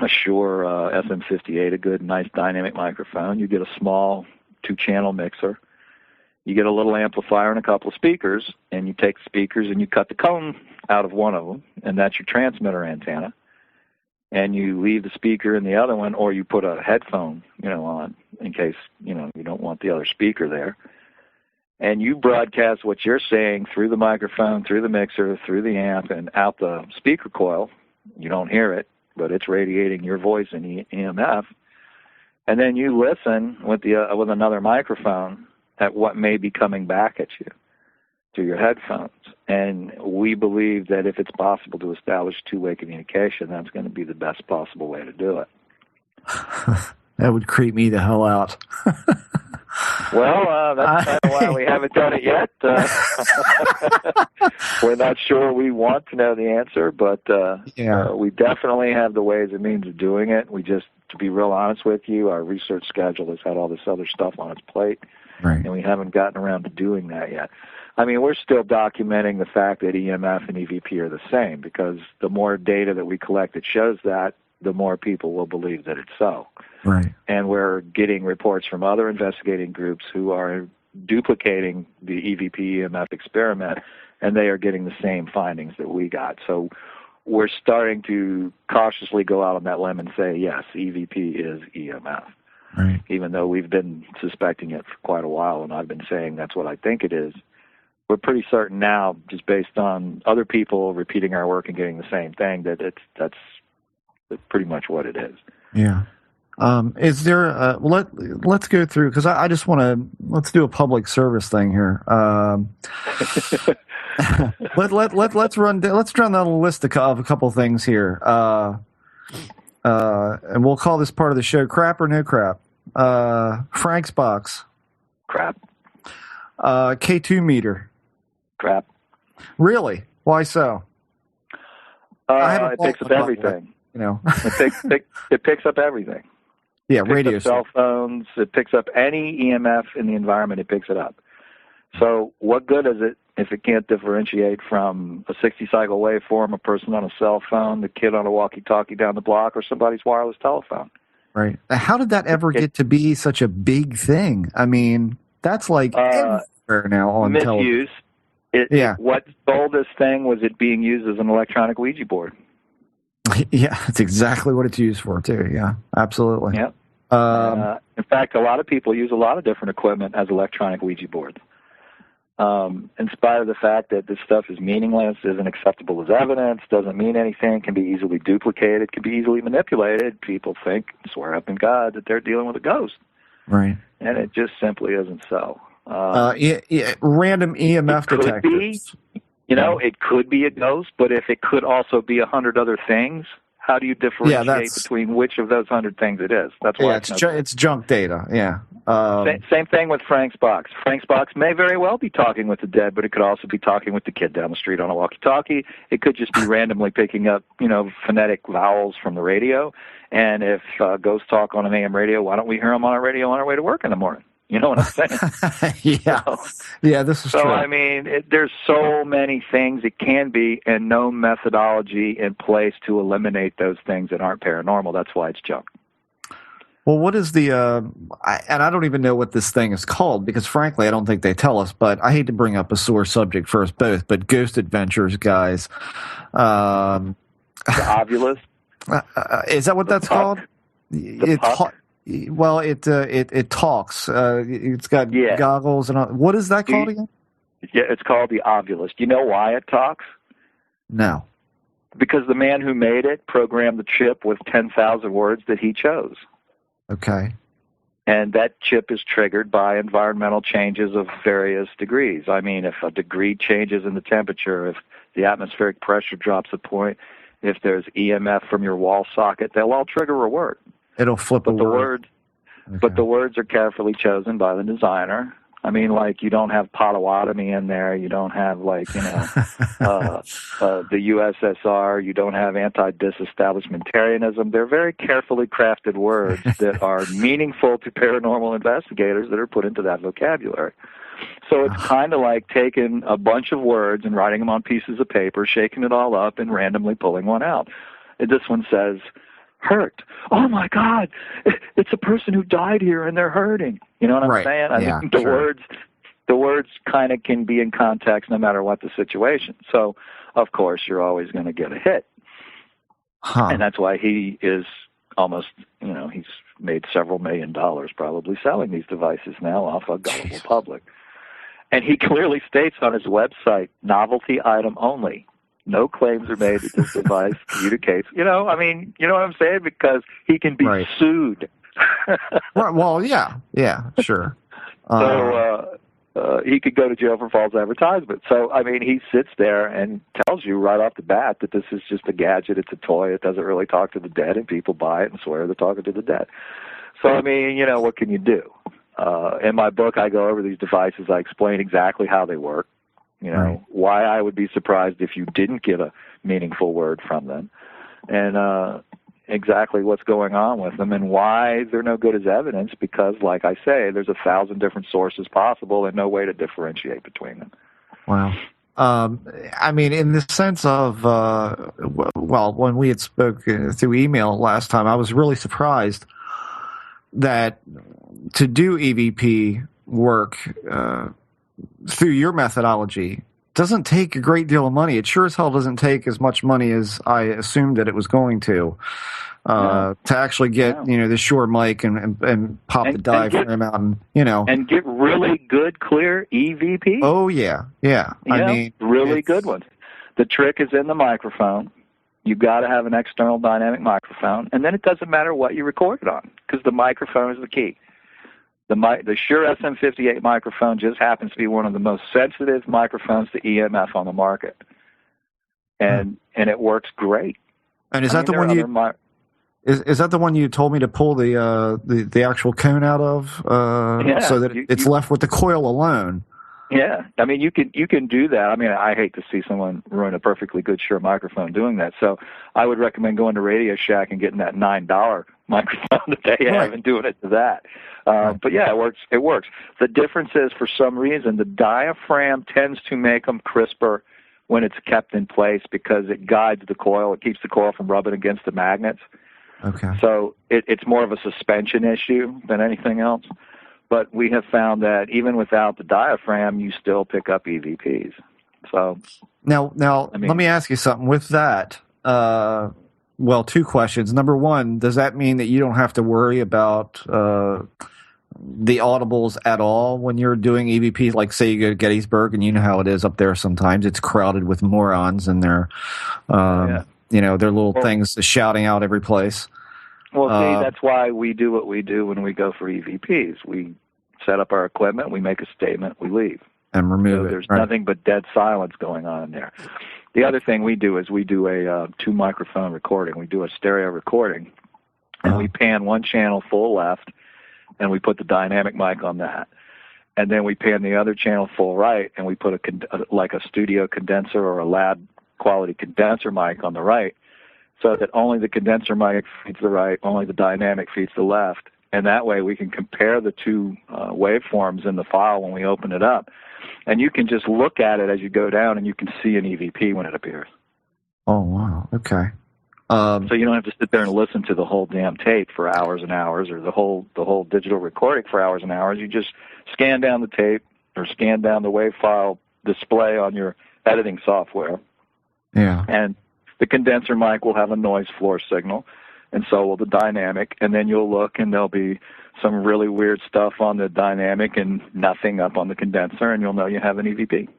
Shure SM58, a good, nice dynamic microphone. You get a small 2-channel mixer. You get a little amplifier and a couple of speakers, and you take the speakers and you cut the cone out of one of them, and that's your transmitter antenna. And you leave the speaker in the other one, or you put a headphone, on in case, you don't want the other speaker there. And you broadcast what you're saying through the microphone, through the mixer, through the amp, and out the speaker coil. You don't hear it, but it's radiating your voice in EMF. And then you listen with another microphone at what may be coming back at you through your headphones. And we believe that if it's possible to establish two-way communication, that's going to be the best possible way to do it. That would creep me the hell out. Well, that's kind of why we haven't done it yet. We're not sure we want to know the answer, but we definitely have the ways and means of doing it. We just, to be real honest with you, our research schedule has had all this other stuff on its plate, right, and we haven't gotten around to doing that yet. I mean, we're still documenting the fact that EMF and EVP are the same, because the more data that we collect that shows that, the more people will believe that it's so. Right. And we're getting reports from other investigating groups who are duplicating the EVP EMF experiment, and they are getting the same findings that we got. So we're starting to cautiously go out on that limb and say, yes, EVP is EMF. Right. Even though we've been suspecting it for quite a while, and I've been saying that's what I think it is. We're pretty certain now, just based on other people repeating our work and getting the same thing, that that's pretty much what it is. Yeah. Is there? Let's go through, because I just want to. Let's do a public service thing here. Let's run down the list of a couple things here. And we'll call this part of the show "Crap or No Crap." Frank's box. Crap. K2 meter. Crap. Really? Why so? It picks up everything. It picks up everything. Yeah, it picks radio. Up cell phones. It picks up any EMF in the environment. It picks it up. So what good is it if it can't differentiate from a 60-cycle waveform, a person on a cell phone, the kid on a walkie-talkie down the block, or somebody's wireless telephone? Right. How did that ever get to be such a big thing? I mean, that's like everywhere now on misuse. television. What sold this thing was it being used as an electronic Ouija board. Yeah, that's exactly what it's used for, too. Yeah, absolutely. Yeah. In fact, a lot of people use a lot of different equipment as electronic Ouija boards. In spite of the fact that this stuff is meaningless, isn't acceptable as evidence, doesn't mean anything, can be easily duplicated, can be easily manipulated, people think, swear up in God, that they're dealing with a ghost. Right. And it just simply isn't so. Random EMF detectors. It could be a ghost, but if it could also be 100 other things, how do you differentiate between which of those 100 things it is? That's why it's junk data. Yeah. Same thing with Frank's box. Frank's box may very well be talking with the dead, but it could also be talking with the kid down the street on a walkie-talkie. It could just be randomly picking up, phonetic vowels from the radio. And if ghosts talk on an AM radio, why don't we hear them on our radio on our way to work in the morning? You know what I'm saying? Yeah, this is true. I mean, there's so many things it can be, and no methodology in place to eliminate those things that aren't paranormal. That's why it's junk. Well, what is the and I don't even know what this thing is called, because frankly I don't think they tell us, but I hate to bring up a sore subject for us both, but Ghost Adventures, guys. The Ovulus? Is that what that's called? Well, it talks. It's got goggles and all. What is that called again? Yeah, it's called the Ovulus. Do you know why it talks? No. Because the man who made it programmed the chip with 10,000 words that he chose. Okay. And that chip is triggered by environmental changes of various degrees. I mean, if a degree changes in the temperature, if the atmospheric pressure drops a point, if there's EMF from your wall socket, they'll all trigger a word. It'll flip a word. But the words are carefully chosen by the designer. I mean, like, you don't have Potawatomi in there. You don't have, like, the USSR. You don't have anti-disestablishmentarianism. They're very carefully crafted words that are meaningful to paranormal investigators that are put into that vocabulary. So it's kind of like taking a bunch of words and writing them on pieces of paper, shaking it all up, and randomly pulling one out. And this one says, hurt. Oh, my God. It's a person who died here, and they're hurting. You know what I'm saying? I mean, the words kind of can be in context no matter what the situation. So, of course, you're always going to get a hit. And that's why he is almost, he's made several $1 million probably selling these devices now off a gullible public. And he clearly states on his website, novelty item only. No claims are made that this device communicates. You know what I'm saying? Because he can be sued. Right. Well, yeah, sure. So he could go to jail for false advertisement. So, I mean, he sits there and tells you right off the bat that this is just a gadget. It's a toy. It doesn't really talk to the dead, and people buy it and swear they're talking to the dead. So, I mean, what can you do? In my book, I go over these devices. I explain exactly how they work. Why I would be surprised if you didn't get a meaningful word from them, and exactly what's going on with them, and why they're no good as evidence, because, like I say, there's 1,000 different sources possible and no way to differentiate between them. Wow. I mean, in the sense of, when we had spoken through email last time, I was really surprised that to do EVP work through your methodology doesn't take a great deal of money. It sure as hell doesn't take as much money as I assumed that it was going to actually get the Shure mic and pop the diaphragm out and get really good clear EVP. Oh yeah. I mean, really good ones. The trick is in the microphone. You've got to have an external dynamic microphone, and then it doesn't matter what you record it on, because the microphone is the key. The Shure SM58 microphone just happens to be one of the most sensitive microphones to EMF on the market, and it works great. And is that the one is that the one you told me to pull the actual cone out of, so that it's left with the coil alone? Yeah, I mean, you can do that. I mean, I hate to see someone ruin a perfectly good Shure microphone doing that. So I would recommend going to Radio Shack and getting that $9 microphone that they have and doing it to that. But yeah, it works. The difference is, for some reason, the diaphragm tends to make them crisper when it's kept in place, because it guides the coil. It keeps the coil from rubbing against the magnets. Okay. So it's more of a suspension issue than anything else. But we have found that even without the diaphragm, you still pick up EVPs. So now, let me ask you something. With that, two questions. Number one, does that mean that you don't have to worry about the audibles at all when you're doing EVPs? Like, say you go to Gettysburg, and you know how it is up there sometimes. It's crowded with morons, and their little things shouting out every place. Well, see, that's why we do what we do when we go for EVPs. We set up our equipment, we make a statement, we leave. And remove it. There's nothing but dead silence going on in there. The other thing we do is we do a 2-microphone recording. We do a stereo recording, and we pan one channel full left, and we put the dynamic mic on that. And then we pan the other channel full right, and we put like a studio condenser or a lab quality condenser mic on the right, so that only the condenser mic feeds the right, only the dynamic feeds the left. And that way we can compare the two waveforms in the file when we open it up. And you can just look at it as you go down, and you can see an EVP when it appears. Oh, wow. Okay. So you don't have to sit there and listen to the whole damn tape for hours and hours, or the whole digital recording for hours and hours. You just scan down the tape or scan down the wave file display on your editing software. Yeah. And the condenser mic will have a noise floor signal, and so will the dynamic. And then you'll look, and there'll be some really weird stuff on the dynamic and nothing up on the condenser, and you'll know you have an EVP.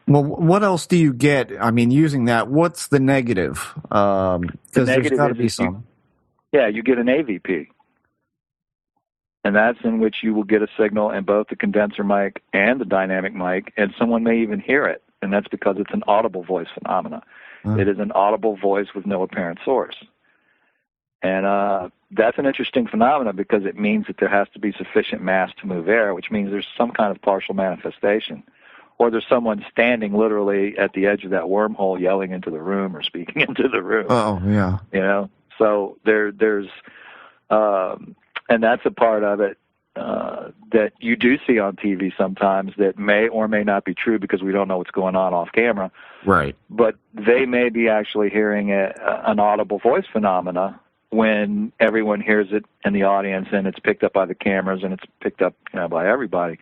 Well, what else do you get? I mean, using that, what's the negative? Because there's got to be some. You get an AVP. And that's in which you will get a signal in both the condenser mic and the dynamic mic, and someone may even hear it, and that's because it's an audible voice phenomena. It is an audible voice with no apparent source. And that's an interesting phenomenon because it means that there has to be sufficient mass to move air, which means there's some kind of partial manifestation. Or there's someone standing literally at the edge of that wormhole yelling into the room or speaking into the room. Oh, yeah. You know? So there's... and that's a part of it that you do see on TV sometimes that may or may not be true because we don't know what's going on off camera. Right. But they may be actually hearing an audible voice phenomena when everyone hears it in the audience, and it's picked up by the cameras, and it's picked up by everybody.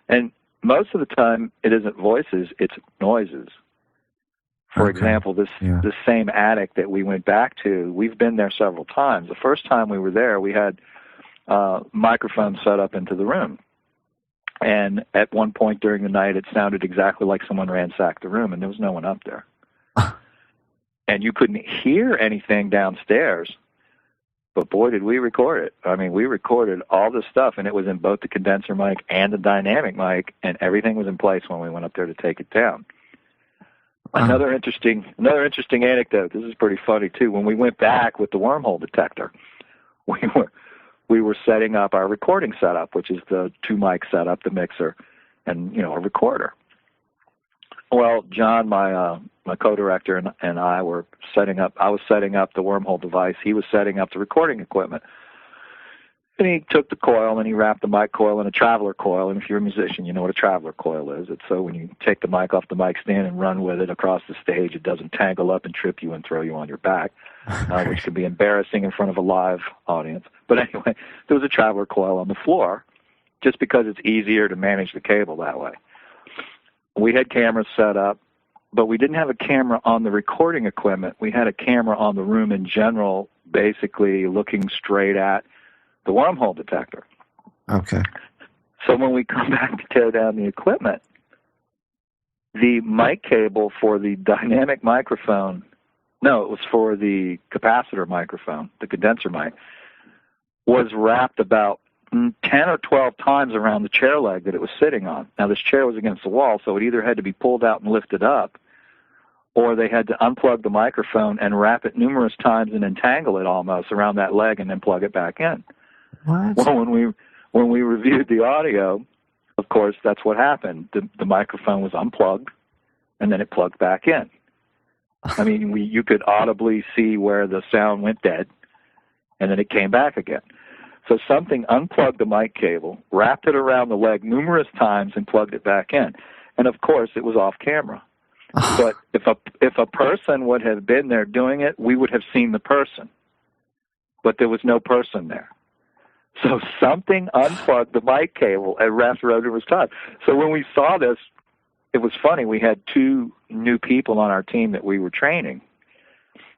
And most of the time, it isn't voices, it's noises. For example, this same attic that we went back to, we've been there several times. The first time we were there, we had microphones set up into the room. And at one point during the night, it sounded exactly like someone ransacked the room, and there was no one up there. And you couldn't hear anything downstairs, but boy, did we record it. I mean, we recorded all this stuff, and it was in both the condenser mic and the dynamic mic, and everything was in place when we went up there to take it down. Another interesting anecdote. This is pretty funny too. When we went back with the wormhole detector, we were setting up our recording setup, which is the 2-mic setup, the mixer, and a recorder. Well, John, my co-director, and I were setting up. I was setting up the wormhole device. He was setting up the recording equipment. And he took the coil and he wrapped the mic coil in a traveler coil. And if you're a musician, you know what a traveler coil is. It's so when you take the mic off the mic stand and run with it across the stage, it doesn't tangle up and trip you and throw you on your back, which can be embarrassing in front of a live audience. But anyway, there was a traveler coil on the floor just because it's easier to manage the cable that way. We had cameras set up, but we didn't have a camera on the recording equipment. We had a camera on the room in general, basically looking straight at the wormhole detector. Okay. So when we come back to tear down the equipment, the mic cable for the dynamic microphone, no, it was for the capacitor microphone, the condenser mic, was wrapped about 10 or 12 times around the chair leg that it was sitting on. Now, this chair was against the wall, so it either had to be pulled out and lifted up, or they had to unplug the microphone and wrap it numerous times and entangle it almost around that leg and then plug it back in. What? Well, when we reviewed the audio, of course, that's what happened. The microphone was unplugged, and then it plugged back in. I mean, you could audibly see where the sound went dead, and then it came back again. So something unplugged the mic cable, wrapped it around the leg numerous times, and plugged it back in. And of course, it was off camera. But if a person would have been there doing it, we would have seen the person. But there was no person there. So something unplugged the mic cable and wrapped around numerous times. So when we saw this, it was funny. We had 2 new people on our team that we were training.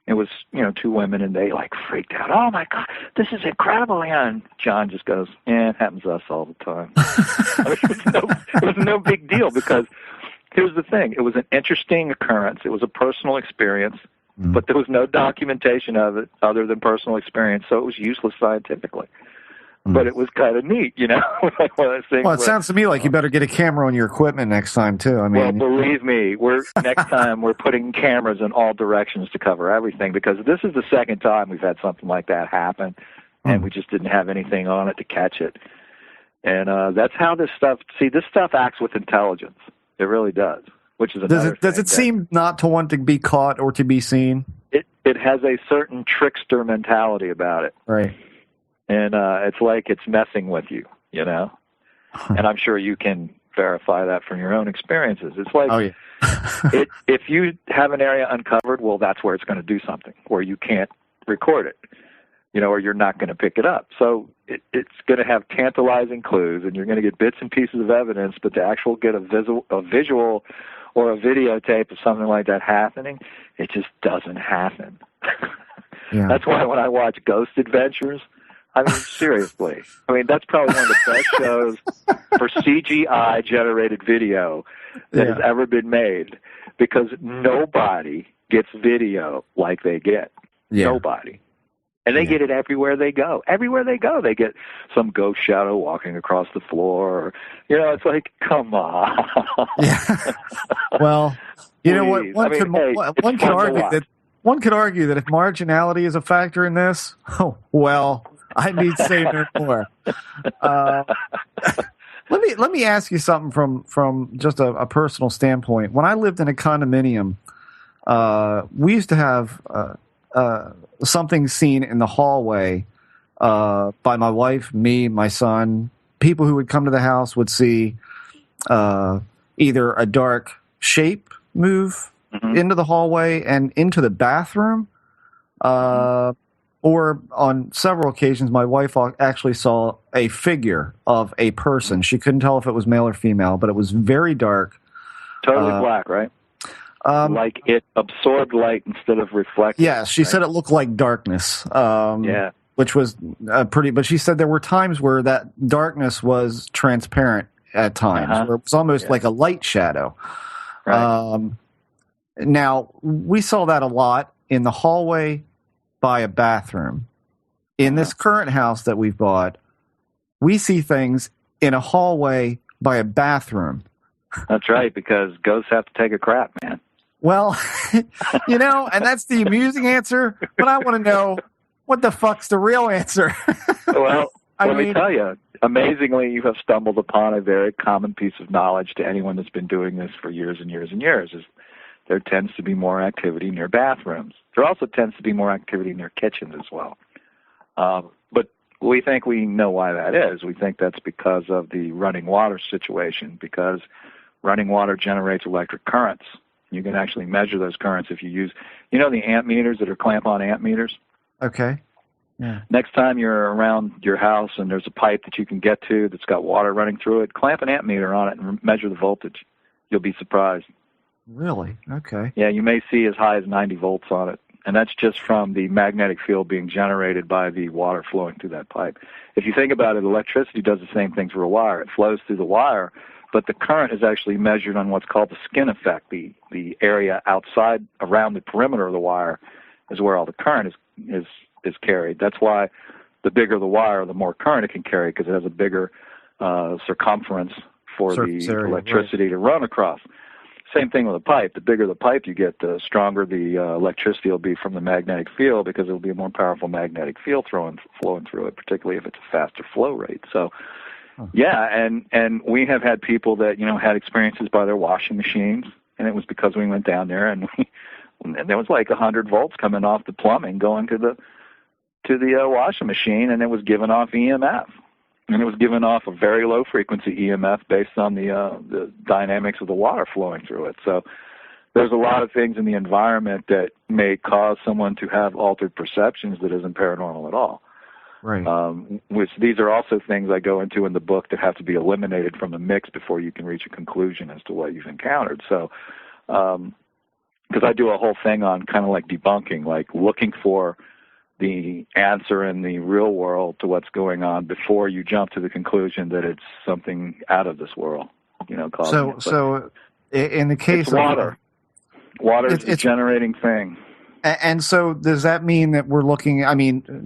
It was, 2 women, and they freaked out. Oh my God, this is incredible! And John just goes, it happens to us all the time. It was no big deal because here's the thing. It was an interesting occurrence. It was a personal experience, but there was no documentation of it other than personal experience, so it was useless scientifically. But it was kind of neat, Well, it sounds to me like you better get a camera on your equipment next time, too. I mean, well, believe me, next time we're putting cameras in all directions to cover everything, because this is the second time we've had something like that happen, and we just didn't have anything on it to catch it. And that's how this stuff acts with intelligence. It really does, which is another thing. Does it seem not to want to be caught or to be seen? It has a certain trickster mentality about it. Right. And it's like it's messing with you, And I'm sure you can verify that from your own experiences. It's like if you have an area uncovered, well, that's where it's going to do something, where you can't record it, or you're not going to pick it up. So it's going to have tantalizing clues, and you're going to get bits and pieces of evidence, but to actually get a visual or a videotape of something like that happening, it just doesn't happen. Yeah. That's why when I watch Ghost Adventures, I mean, seriously. I mean, that's probably one of the best shows for CGI generated video that has ever been made, because nobody gets video like they get. Yeah. Nobody. And they get it everywhere they go. Everywhere they go, they get some ghost shadow walking across the floor. Or, it's like, come on. Yeah. Well, you know what? One could argue that if marginality is a factor in this, well, I need say no more. Let me ask you something from just a personal standpoint. When I lived in a condominium, we used to have something seen in the hallway by my wife, me, my son. People who would come to the house would see either a dark shape move into the hallway and into the bathroom, or on several occasions, my wife actually saw a figure of a person. She couldn't tell if it was male or female, but it was very dark. Totally black, right? Like it absorbed light instead of reflecting. Yeah, she said it looked like darkness. Which was pretty. But she said there were times where that darkness was transparent at times, where it was almost like a light shadow. Right. Now, we saw that a lot in the hallway by a bathroom. In this current house that we've bought, we see things in a hallway by a bathroom. That's right, because ghosts have to take a crap, man. Well, and that's the amusing answer, but I want to know, what the fuck's the real answer? Well, let me tell you, amazingly, you have stumbled upon a very common piece of knowledge to anyone that's been doing this for years and years and years, is there tends to be more activity near bathrooms. There also tends to be more activity near kitchens as well. But we think we know why that is. We think that's because of the running water situation, because running water generates electric currents. You can actually measure those currents if you use, the amp meters that are clamp-on amp meters? Okay. Yeah. Next time you're around your house and there's a pipe that you can get to that's got water running through it, clamp an amp meter on it and measure the voltage. You'll be surprised. Really? Okay. Yeah, you may see as high as 90 volts on it, and that's just from the magnetic field being generated by the water flowing through that pipe. If you think about it, electricity does the same thing for a wire. It flows through the wire, but the current is actually measured on what's called the skin effect. The area outside, around the perimeter of the wire, is where all the current is carried. That's why the bigger the wire, the more current it can carry, because it has a bigger circumference for the electricity to run across. Same thing with a pipe. The bigger the pipe you get, the stronger the electricity will be from the magnetic field, because it will be a more powerful magnetic field flowing through it, particularly if it's a faster flow rate. So, and we have had people that had experiences by their washing machines, and it was because we went down there and there was like 100 volts coming off the plumbing going to the washing machine, and it was giving off EMF. And it was giving off a very low frequency EMF based on the dynamics of the water flowing through it. So there's a lot of things in the environment that may cause someone to have altered perceptions that isn't paranormal at all. Right. Which these are also things I go into in the book that have to be eliminated from the mix before you can reach a conclusion as to what you've encountered. So, because I do a whole thing on kind of like debunking, like looking for the answer in the real world to what's going on before you jump to the conclusion that it's something out of this world, causing it. So in the case of water is a generating thing. And so does that mean that we're looking,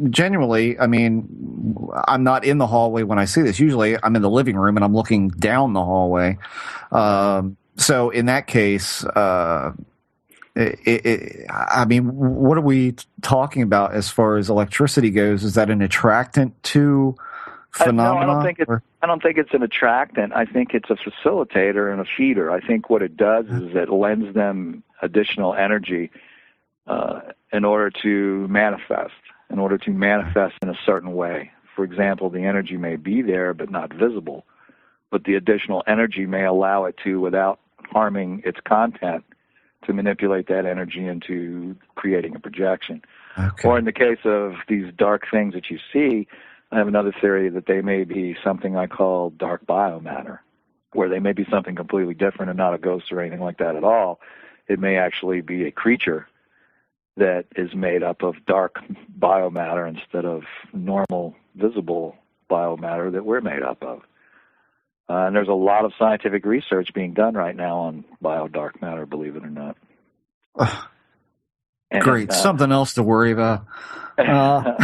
genuinely, I'm not in the hallway when I see this. Usually I'm in the living room and I'm looking down the hallway. So in that case, what are we talking about as far as electricity goes? Is that an attractant to phenomena? No, I don't think it's an attractant. I think it's a facilitator and a feeder. I think what it does is it lends them additional energy in order to manifest in a certain way. For example, the energy may be there but not visible, but the additional energy may allow it to, without harming its content, to manipulate that energy into creating a projection. Okay. Or in the case of these dark things that you see, I have another theory that they may be something I call dark biomatter, where they may be something completely different and not a ghost or anything like that at all. It may actually be a creature that is made up of dark biomatter instead of normal visible biomatter that we're made up of. And there's a lot of scientific research being done right now on bio-dark matter, believe it or not. Great. Something else to worry about. But,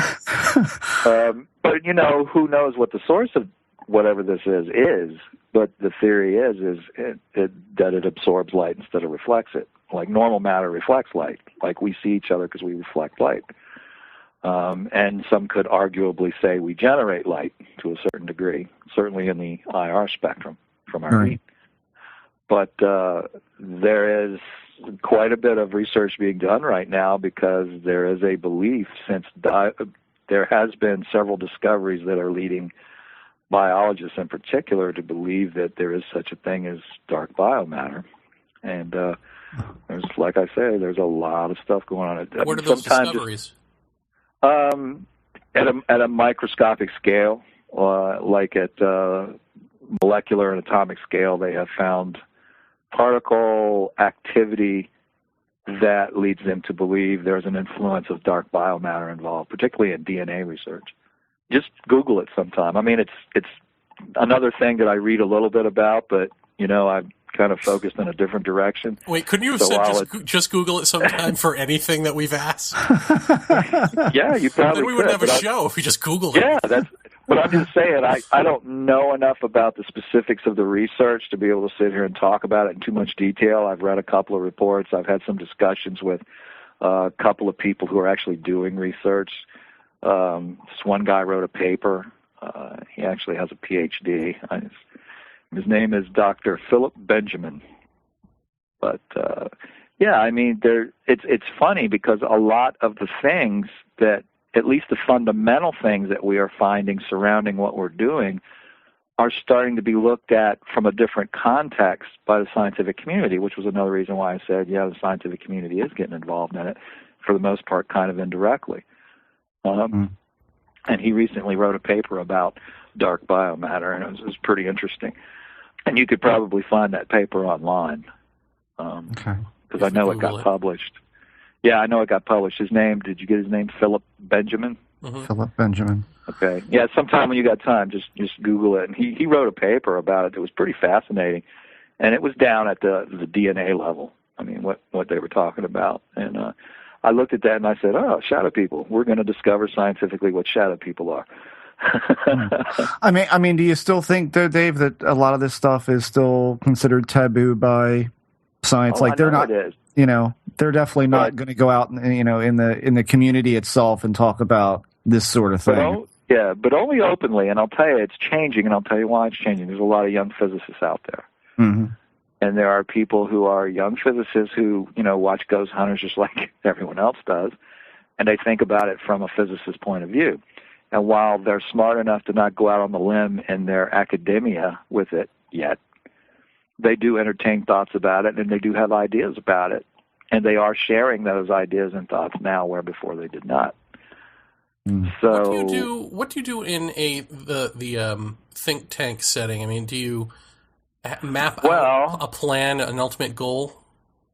who knows what the source of whatever this is. But the theory is that it absorbs light instead of reflects it. Like normal matter reflects light. Like we see each other because we reflect light. And some could arguably say we generate light to a certain degree, certainly in the IR spectrum from our heat. But there is quite a bit of research being done right now because there is a belief, since there has been several discoveries that are leading biologists in particular to believe that there is such a thing as dark biomatter. And there's, like I say, there's a lot of stuff going on. What are those discoveries? At a microscopic scale, like at molecular and atomic scale, they have found particle activity that leads them to believe there's an influence of dark biomatter involved, particularly in DNA research. Just Google it sometime. I mean, it's another thing that I read a little bit about, but I'm kind of focused in a different direction. Wait, couldn't you have said just Google it sometime for anything that we've asked? Yeah, you probably then we wouldn't have a show if we just Googled it. Yeah, but I'm just saying, I don't know enough about the specifics of the research to be able to sit here and talk about it in too much detail. I've read a couple of reports. I've had some discussions with a couple of people who are actually doing research. This one guy wrote a paper. He actually has a PhD. His name is Dr. Philip Benjamin. But I mean, it's funny because a lot of the things that, at least the fundamental things that we are finding surrounding what we're doing, are starting to be looked at from a different context by the scientific community, which was another reason why I said, the scientific community is getting involved in it, for the most part, kind of indirectly. And he recently wrote a paper about dark biomatter, and it was pretty interesting. And you could probably find that paper online, because I know it got published. Yeah, I know it got published. His name, did you get his name? Philip Benjamin? Mm-hmm. Philip Benjamin. Okay. Yeah, sometime when you got time, just Google it. And he wrote a paper about it that was pretty fascinating. And it was down at the DNA level. I mean, what they were talking about. And I looked at that and I said, shadow people. We're going to discover scientifically what shadow people are. I mean, do you still think, though, Dave, that a lot of this stuff is still considered taboo by science? Like they're not, they're definitely not going to go out and in the community itself and talk about this sort of thing. But only openly. And I'll tell you, it's changing, and I'll tell you why it's changing. There's a lot of young physicists out there. Mm-hmm. And there are people who are young physicists who, watch ghost hunters just like everyone else does, and they think about it from a physicist's point of view. And while they're smart enough to not go out on the limb in their academia with it yet, they do entertain thoughts about it, and they do have ideas about it. And they are sharing those ideas and thoughts now, where before they did not. So, what do you do in the think tank setting? I mean, do you map out a plan, an ultimate goal?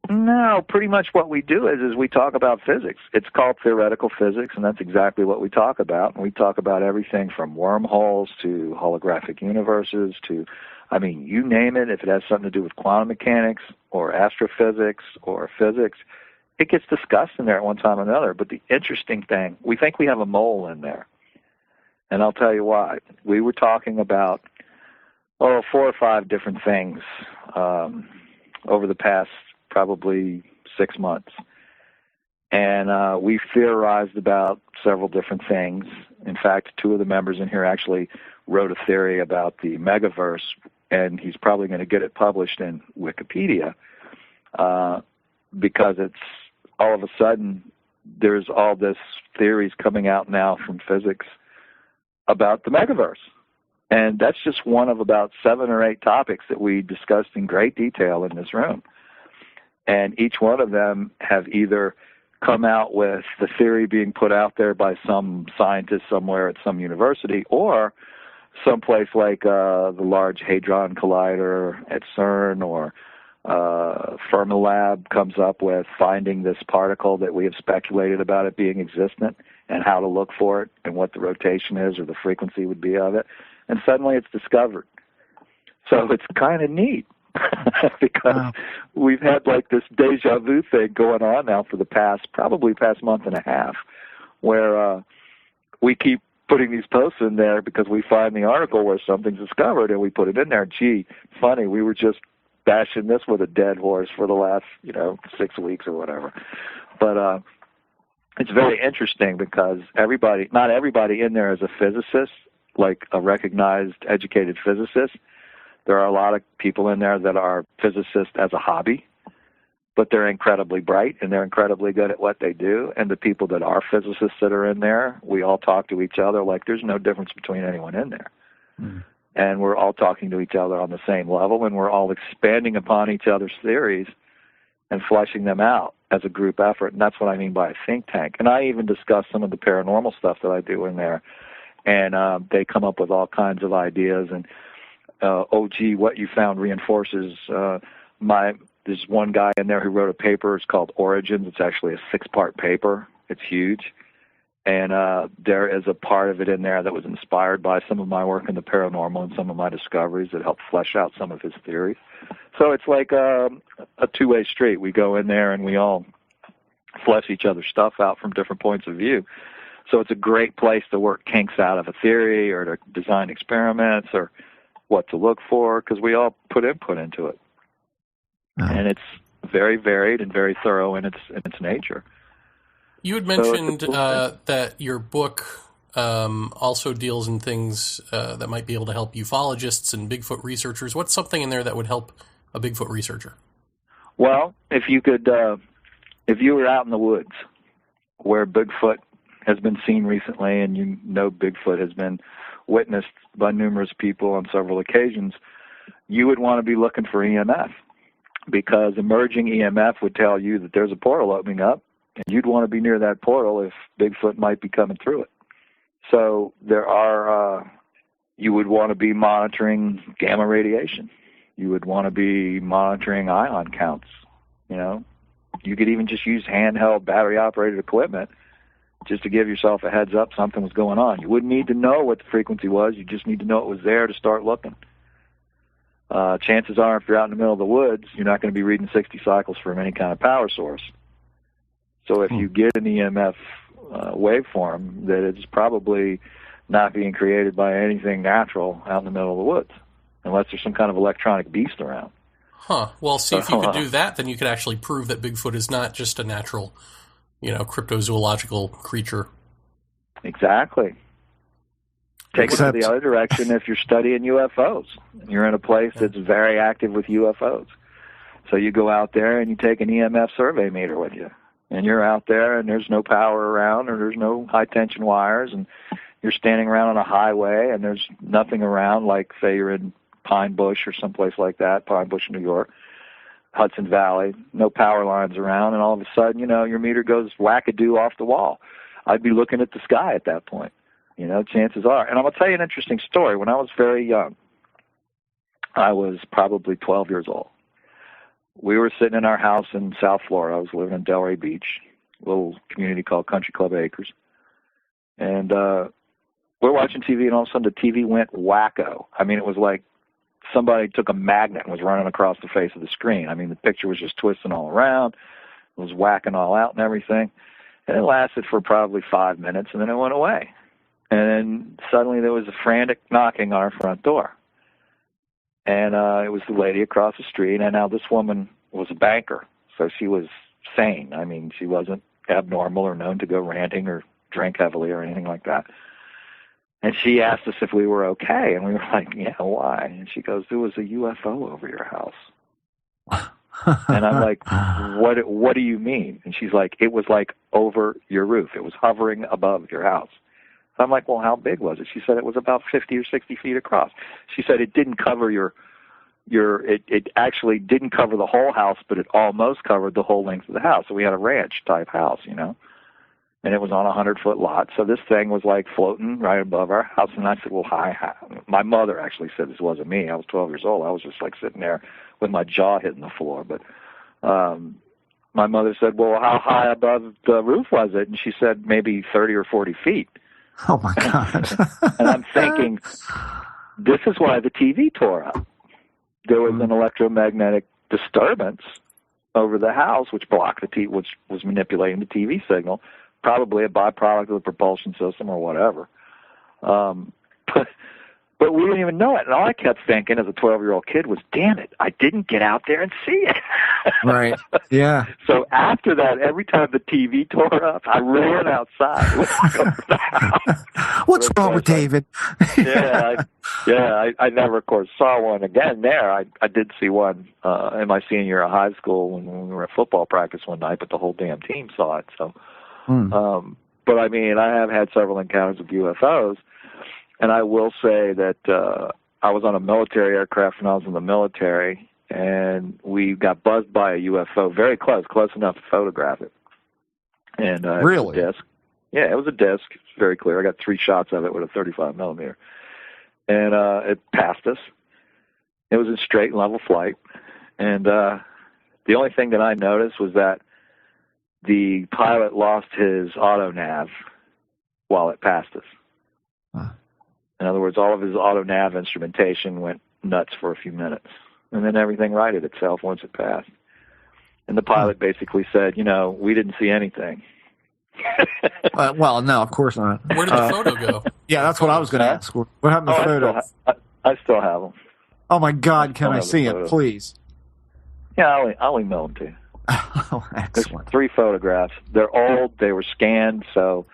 No, pretty much what we do is we talk about physics. It's called theoretical physics, and that's exactly what we talk about. And we talk about everything from wormholes to holographic universes to, you name it. If it has something to do with quantum mechanics or astrophysics or physics, it gets discussed in there at one time or another. But the interesting thing, we think we have a mole in there. And I'll tell you why. We were talking about, 4 or 5 different things over the past probably 6 months. And we theorized about several different things. In fact, 2 of the members in here actually wrote a theory about the megaverse, and he's probably going to get it published in Wikipedia because it's all of a sudden there's all this theories coming out now from physics about the megaverse. And that's just one of about 7 or 8 topics that we discussed in great detail in this room. And each one of them have either come out with the theory being put out there by some scientist somewhere at some university, or someplace like the Large Hadron Collider at CERN, or Fermilab comes up with finding this particle that we have speculated about it being existent and how to look for it and what the rotation is or the frequency would be of it. And suddenly it's discovered. So it's kind of neat because we've had like this deja vu thing going on now for the past month and a half, where we keep putting these posts in there because we find the article where something's discovered and we put it in there. Gee, funny, we were just bashing this with a dead horse for the last, 6 weeks or whatever. But it's very interesting because not everybody in there is a physicist, like a recognized educated physicist. There are a lot of people in there that are physicists as a hobby, but they're incredibly bright and they're incredibly good at what they do. And the people that are physicists that are in there, we all talk to each other like there's no difference between anyone in there. Mm. And we're all talking to each other on the same level, and we're all expanding upon each other's theories and fleshing them out as a group effort. And that's what I mean by a think tank. And I even discuss some of the paranormal stuff that I do in there. And they come up with all kinds of ideas. And, what you found reinforces there's one guy in there who wrote a paper. It's called Origins. It's actually a 6-part paper. It's huge. And there is a part of it in there that was inspired by some of my work in the paranormal and some of my discoveries that helped flesh out some of his theories. So it's like a two-way street. We go in there and we all flesh each other's stuff out from different points of view. So it's a great place to work kinks out of a theory or to design experiments or what to look for, because we all put input into it. Oh. And it's very varied and very thorough in its nature. You had mentioned that your book also deals in things that might be able to help ufologists and Bigfoot researchers. What's something in there that would help a Bigfoot researcher? Well, if you were out in the woods where Bigfoot has been seen recently and Bigfoot has been witnessed by numerous people on several occasions, you would want to be looking for EMF, because emerging EMF would tell you that there's a portal opening up, and you'd want to be near that portal if Bigfoot might be coming through it. So you would want to be monitoring gamma radiation. You would want to be monitoring ion counts. You could even just use handheld battery-operated equipment just to give yourself a heads up something was going on. You wouldn't need to know what the frequency was. You just need to know it was there to start looking. Chances are, if you're out in the middle of the woods, you're not going to be reading 60 cycles from any kind of power source. So if you get an EMF waveform, that it's probably not being created by anything natural out in the middle of the woods, unless there's some kind of electronic beast around. Huh. Well, see, if you could do that, then you could actually prove that Bigfoot is not just a natural, cryptozoological creature. Exactly. Take it to the other direction if you're studying UFOs. You're in a place that's very active with UFOs. So you go out there and you take an EMF survey meter with you. And you're out there and there's no power around or there's no high-tension wires, and you're standing around on a highway and there's nothing around, like, say, you're in Pine Bush or someplace like that, Pine Bush, New York, Hudson Valley, no power lines around, and all of a sudden, your meter goes wackadoo off the wall. I'd be looking at the sky at that point. Chances are. And I'm going to tell you an interesting story. When I was very young, I was probably 12 years old. We were sitting in our house in South Florida. I was living in Delray Beach, a little community called Country Club Acres. And we're watching TV, and all of a sudden the TV went wacko. I mean, it was like somebody took a magnet and was running across the face of the screen. I mean, the picture was just twisting all around. It was whacking all out and everything. And it lasted for probably 5 minutes, and then it went away. And then suddenly there was a frantic knocking on our front door. And it was the lady across the street. And now this woman was a banker, so she was sane. I mean, she wasn't abnormal or known to go ranting or drink heavily or anything like that. And she asked us if we were okay. And we were like, yeah, why? And she goes, there was a UFO over your house. And I'm like, what do you mean? And she's like, it was like over your roof. It was hovering above your house. I'm like, well, how big was it? She said it was about 50 or 60 feet across. She said it didn't cover it actually didn't cover the whole house, but it almost covered the whole length of the house. So we had a ranch type house, and it was on a 100-foot lot. So this thing was like floating right above our house. And I said, well, hi. My mother actually said this wasn't me. I was 12 years old. I was just like sitting there with my jaw hitting the floor. But my mother said, well, how high above the roof was it? And she said maybe 30 or 40 feet. Oh, my God. And I'm thinking, this is why the TV tore up. There was an electromagnetic disturbance over the house, which blocked the TV, which was manipulating the TV signal, probably a byproduct of the propulsion system or whatever. But we didn't even know it. And all I kept thinking as a 12-year-old kid was, damn it, I didn't get out there and see it. Right. Yeah. So after that, every time the TV tore up, I ran outside. What's wrong with David? I never, of course, saw one again there. I did see one in my senior year of high school when we were at football practice one night, but the whole damn team saw it. So, but I mean, I have had several encounters with UFOs. And I will say that I was on a military aircraft when I was in the military, and we got buzzed by a UFO very close enough to photograph it. And really? It was a disc. Yeah, it was a disc. It's very clear. I got 3 shots of it with a 35 millimeter. And it passed us. It was in straight and level flight. And the only thing that I noticed was that the pilot lost his auto nav while it passed us. Huh. In other words, all of his auto nav instrumentation went nuts for a few minutes, and then everything righted itself once it passed. And the pilot basically said, we didn't see anything. Well, no, of course not. Where did the photo go? Yeah, that's what I was going to ask. What happened to the photo? I still have them. Oh, my God, can I see it, please? Yeah, I'll email them to you. Oh, excellent. There's 3 photographs. They're old. They were scanned, so,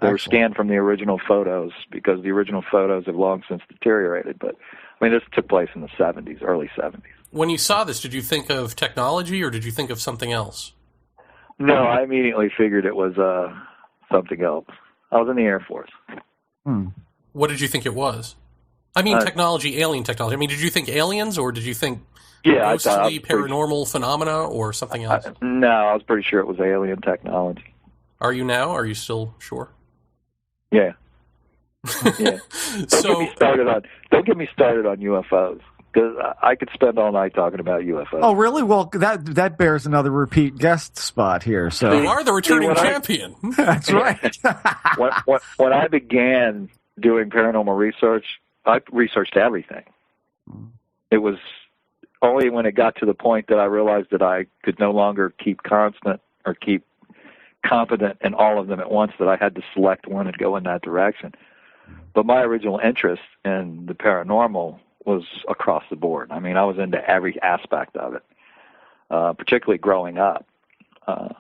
they were scanned from the original photos because the original photos have long since deteriorated. But, I mean, this took place in the 70s, early 70s. When you saw this, did you think of technology or did you think of something else? No, I immediately figured it was something else. I was in the Air Force. What did you think it was? I mean, technology, alien technology. I mean, did you think aliens or did you think ghostly, paranormal phenomena or something else? No, I was pretty sure it was alien technology. Are you now? Are you still sure? Yeah. Don't get me started on UFOs, because I could spend all night talking about UFOs. Oh, really? Well, that bears another repeat guest spot here. So you are the returning champion. That's right. when I began doing paranormal research, I researched everything. It was only when it got to the point that I realized that I could no longer keep constant or keep competent in all of them at once that I had to select one and go in that direction. But my original interest in the paranormal was across the board. I mean, I was into every aspect of it, particularly growing up.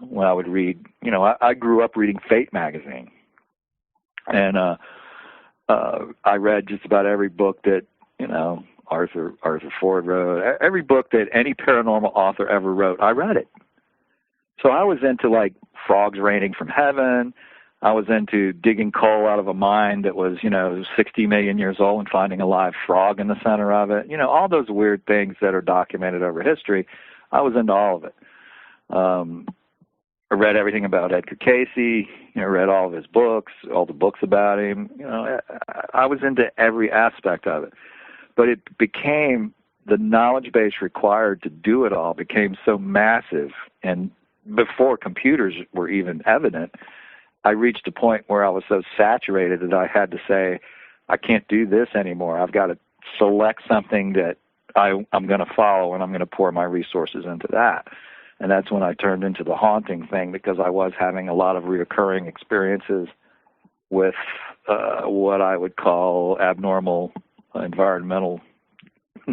When I would read, I grew up reading Fate magazine. And I read just about every book that, Arthur Ford wrote. Every book that any paranormal author ever wrote, I read it. So I was into, like, frogs raining from heaven. I was into digging coal out of a mine that was, 60 million years old and finding a live frog in the center of it. All those weird things that are documented over history. I was into all of it. I read everything about Edgar Cayce. I read all of his books, all the books about him. I was into every aspect of it. But it became, the knowledge base required to do it all became so massive, and before computers were even evident, I reached a point where I was so saturated that I had to say, I can't do this anymore. I've got to select something that I'm going to follow, and I'm going to pour my resources into that. And that's when I turned into the haunting thing, because I was having a lot of reoccurring experiences with what I would call abnormal environmental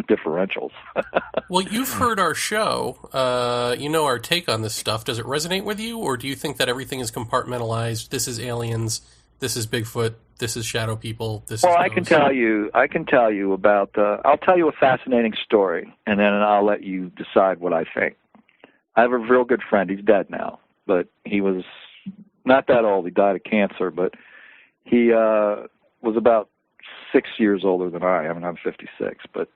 differentials. Well, you've heard our show. You know our take on this stuff. Does it resonate with you, or do you think that everything is compartmentalized? This is aliens. This is Bigfoot. This is shadow people. This. Well, I can tell you about. I'll tell you a fascinating story, and then I'll let you decide what I think. I have a real good friend. He's dead now, but he was not that old. He died of cancer, but he was about 6 years older than I am, and I'm 56. But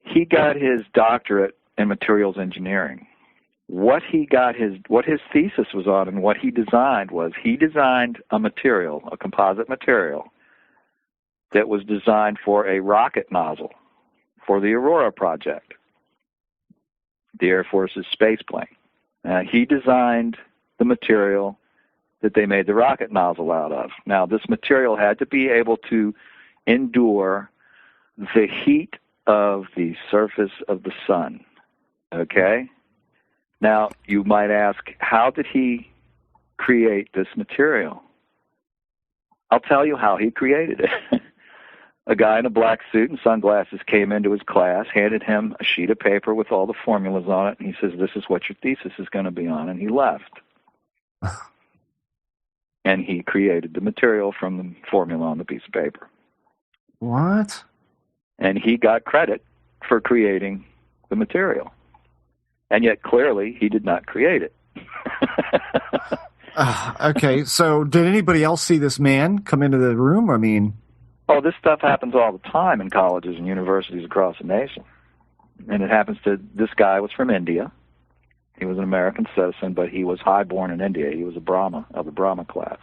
he got his doctorate in materials engineering, what his thesis was on and what he designed a material, a composite material, that was designed for a rocket nozzle for the Aurora project, the Air Force's space plane. He designed the material that they made the rocket nozzle out of. Now, this material had to be able to endure the heat of the surface of the sun. Okay? Now, you might ask, how did he create this material? I'll tell you how he created it. A guy in a black suit and sunglasses came into his class, handed him a sheet of paper with all the formulas on it, and he says, "This is what your thesis is going to be on," and he left. And he created the material from the formula on the piece of paper. What? And he got credit for creating the material. And yet, clearly, he did not create it. Okay, so did anybody else see this man come into the room? I mean... Oh, this stuff happens all the time in colleges and universities across the nation. And it happens to... This guy was from India. He was an American citizen, but he was highborn in India. He was a Brahma, of the Brahma class.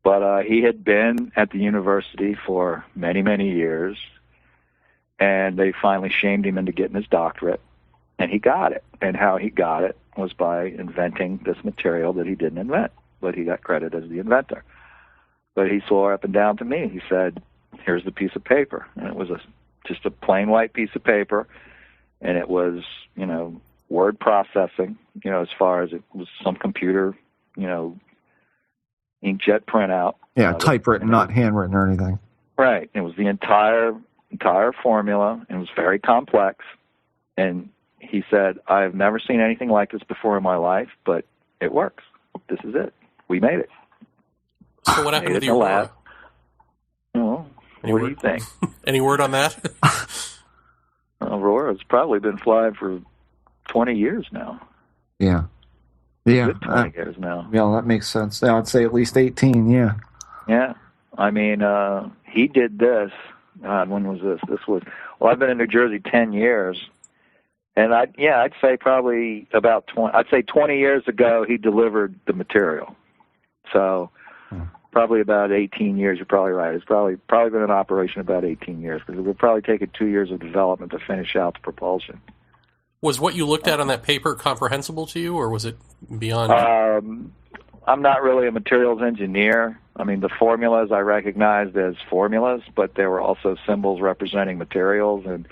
But he had been at the university for many, many years, and they finally shamed him into getting his doctorate, and he got it. And how he got it was by inventing this material that he didn't invent, but he got credit as the inventor. But he swore up and down to me. He said, "Here's the piece of paper." And it was just a plain white piece of paper, and it was, word processing, as far as it was some computer, inkjet printout. Yeah, typewritten, not handwritten or anything. Right. It was the entire formula, and it was very complex. And he said, "I've never seen anything like this before in my life, but it works. This is it. We made it." So what happened to the Aurora? Well, what do you think? Any word on that? Aurora's probably been flying for 20 years now. Yeah. Yeah. Good 20 years now. Yeah, that makes sense. I'd say at least 18, yeah. Yeah. I mean, he did this. God, when was this? I've been in New Jersey 10 years. And I'd say probably about 20 years ago, he delivered the material. So probably about 18 years, you're probably right. It's probably been in operation about 18 years, because it would probably take it 2 years of development to finish out the propulsion. Was what you looked at on that paper comprehensible to you, or was it beyond? I'm not really a materials engineer. I mean, the formulas I recognized as formulas, but there were also symbols representing materials and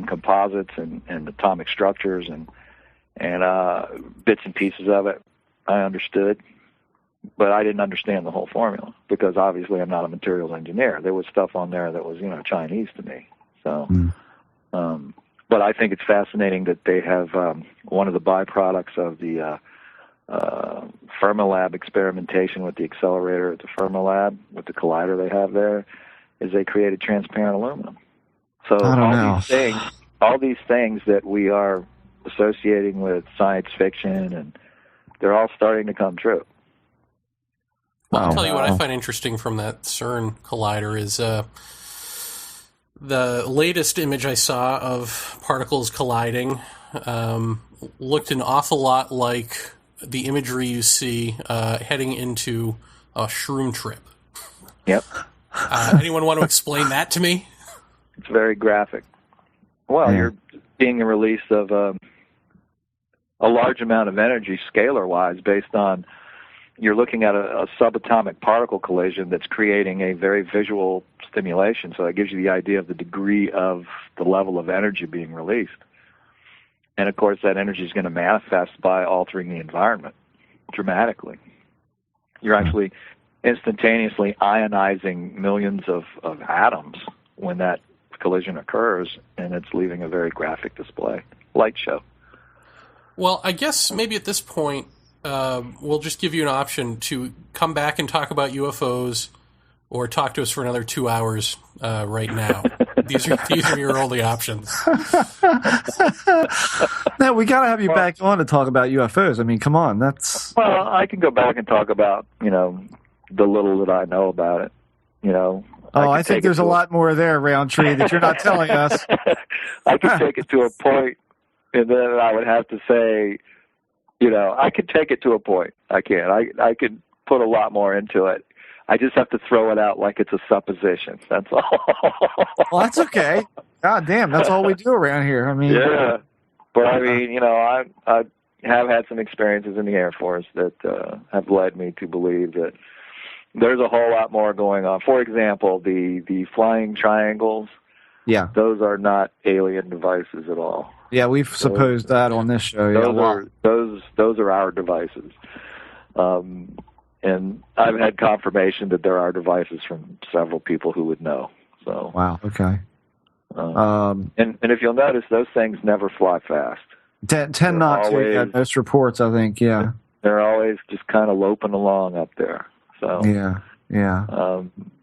composites and atomic structures and bits and pieces of it. I understood, but I didn't understand the whole formula, because obviously I'm not a materials engineer. There was stuff on there that was, Chinese to me. So, but I think it's fascinating that they have one of the byproducts of the Fermilab experimentation with the accelerator at the Fermilab, with the collider they have there, is they created transparent aluminum. So all these things that we are associating with science fiction, and they're all starting to come true. Well, I'll tell you what I find interesting from that CERN collider is the latest image I saw of particles colliding looked an awful lot like the imagery you see heading into a shroom trip. Yep. Anyone want to explain that to me? It's very graphic. Well, you're seeing a release of a large amount of energy scalar-wise based on, you're looking at a subatomic particle collision that's creating a very visual stimulation. So that gives you the idea of the degree of the level of energy being released. And, of course, that energy is going to manifest by altering the environment dramatically. You're actually instantaneously ionizing millions of atoms when that collision occurs, and it's leaving a very graphic display, light show. Well, I guess maybe at this point, we'll just give you an option to come back and talk about UFOs, or talk to us for another 2 hours right now. These are your only options. No, we got to have you back on to talk about UFOs. I mean, come on, that's... Well, I can go back and talk about, the little that I know about it, I think there's a lot more there, Rountree, that you're not telling us. I could take it to a point, and then I would have to say, I could take it to a point. I can. I could put a lot more into it. I just have to throw it out like it's a supposition. That's all. Well, that's okay. God damn, that's all we do around here. I mean, yeah. But I mean, I have had some experiences in the Air Force that have led me to believe that there's a whole lot more going on. For example, the flying triangles. Yeah. Those are not alien devices at all. Yeah, we've supposed that on this show. Those are our devices. And I've had confirmation that there are devices from several people who would know. So wow, okay. And if you'll notice, those things never fly fast. Tend not to. Yeah, most reports, I think. Yeah, they're always just kind of loping along up there. So yeah.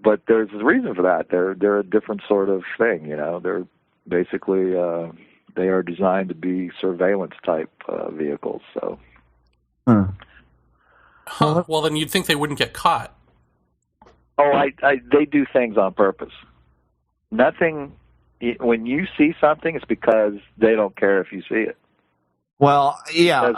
But there's a reason for that. They're a different sort of thing. They're basically they are designed to be surveillance type vehicles. So. Huh. Well, then you'd think they wouldn't get caught. Oh, they do things on purpose. Nothing. When you see something, it's because they don't care if you see it. Well, yeah.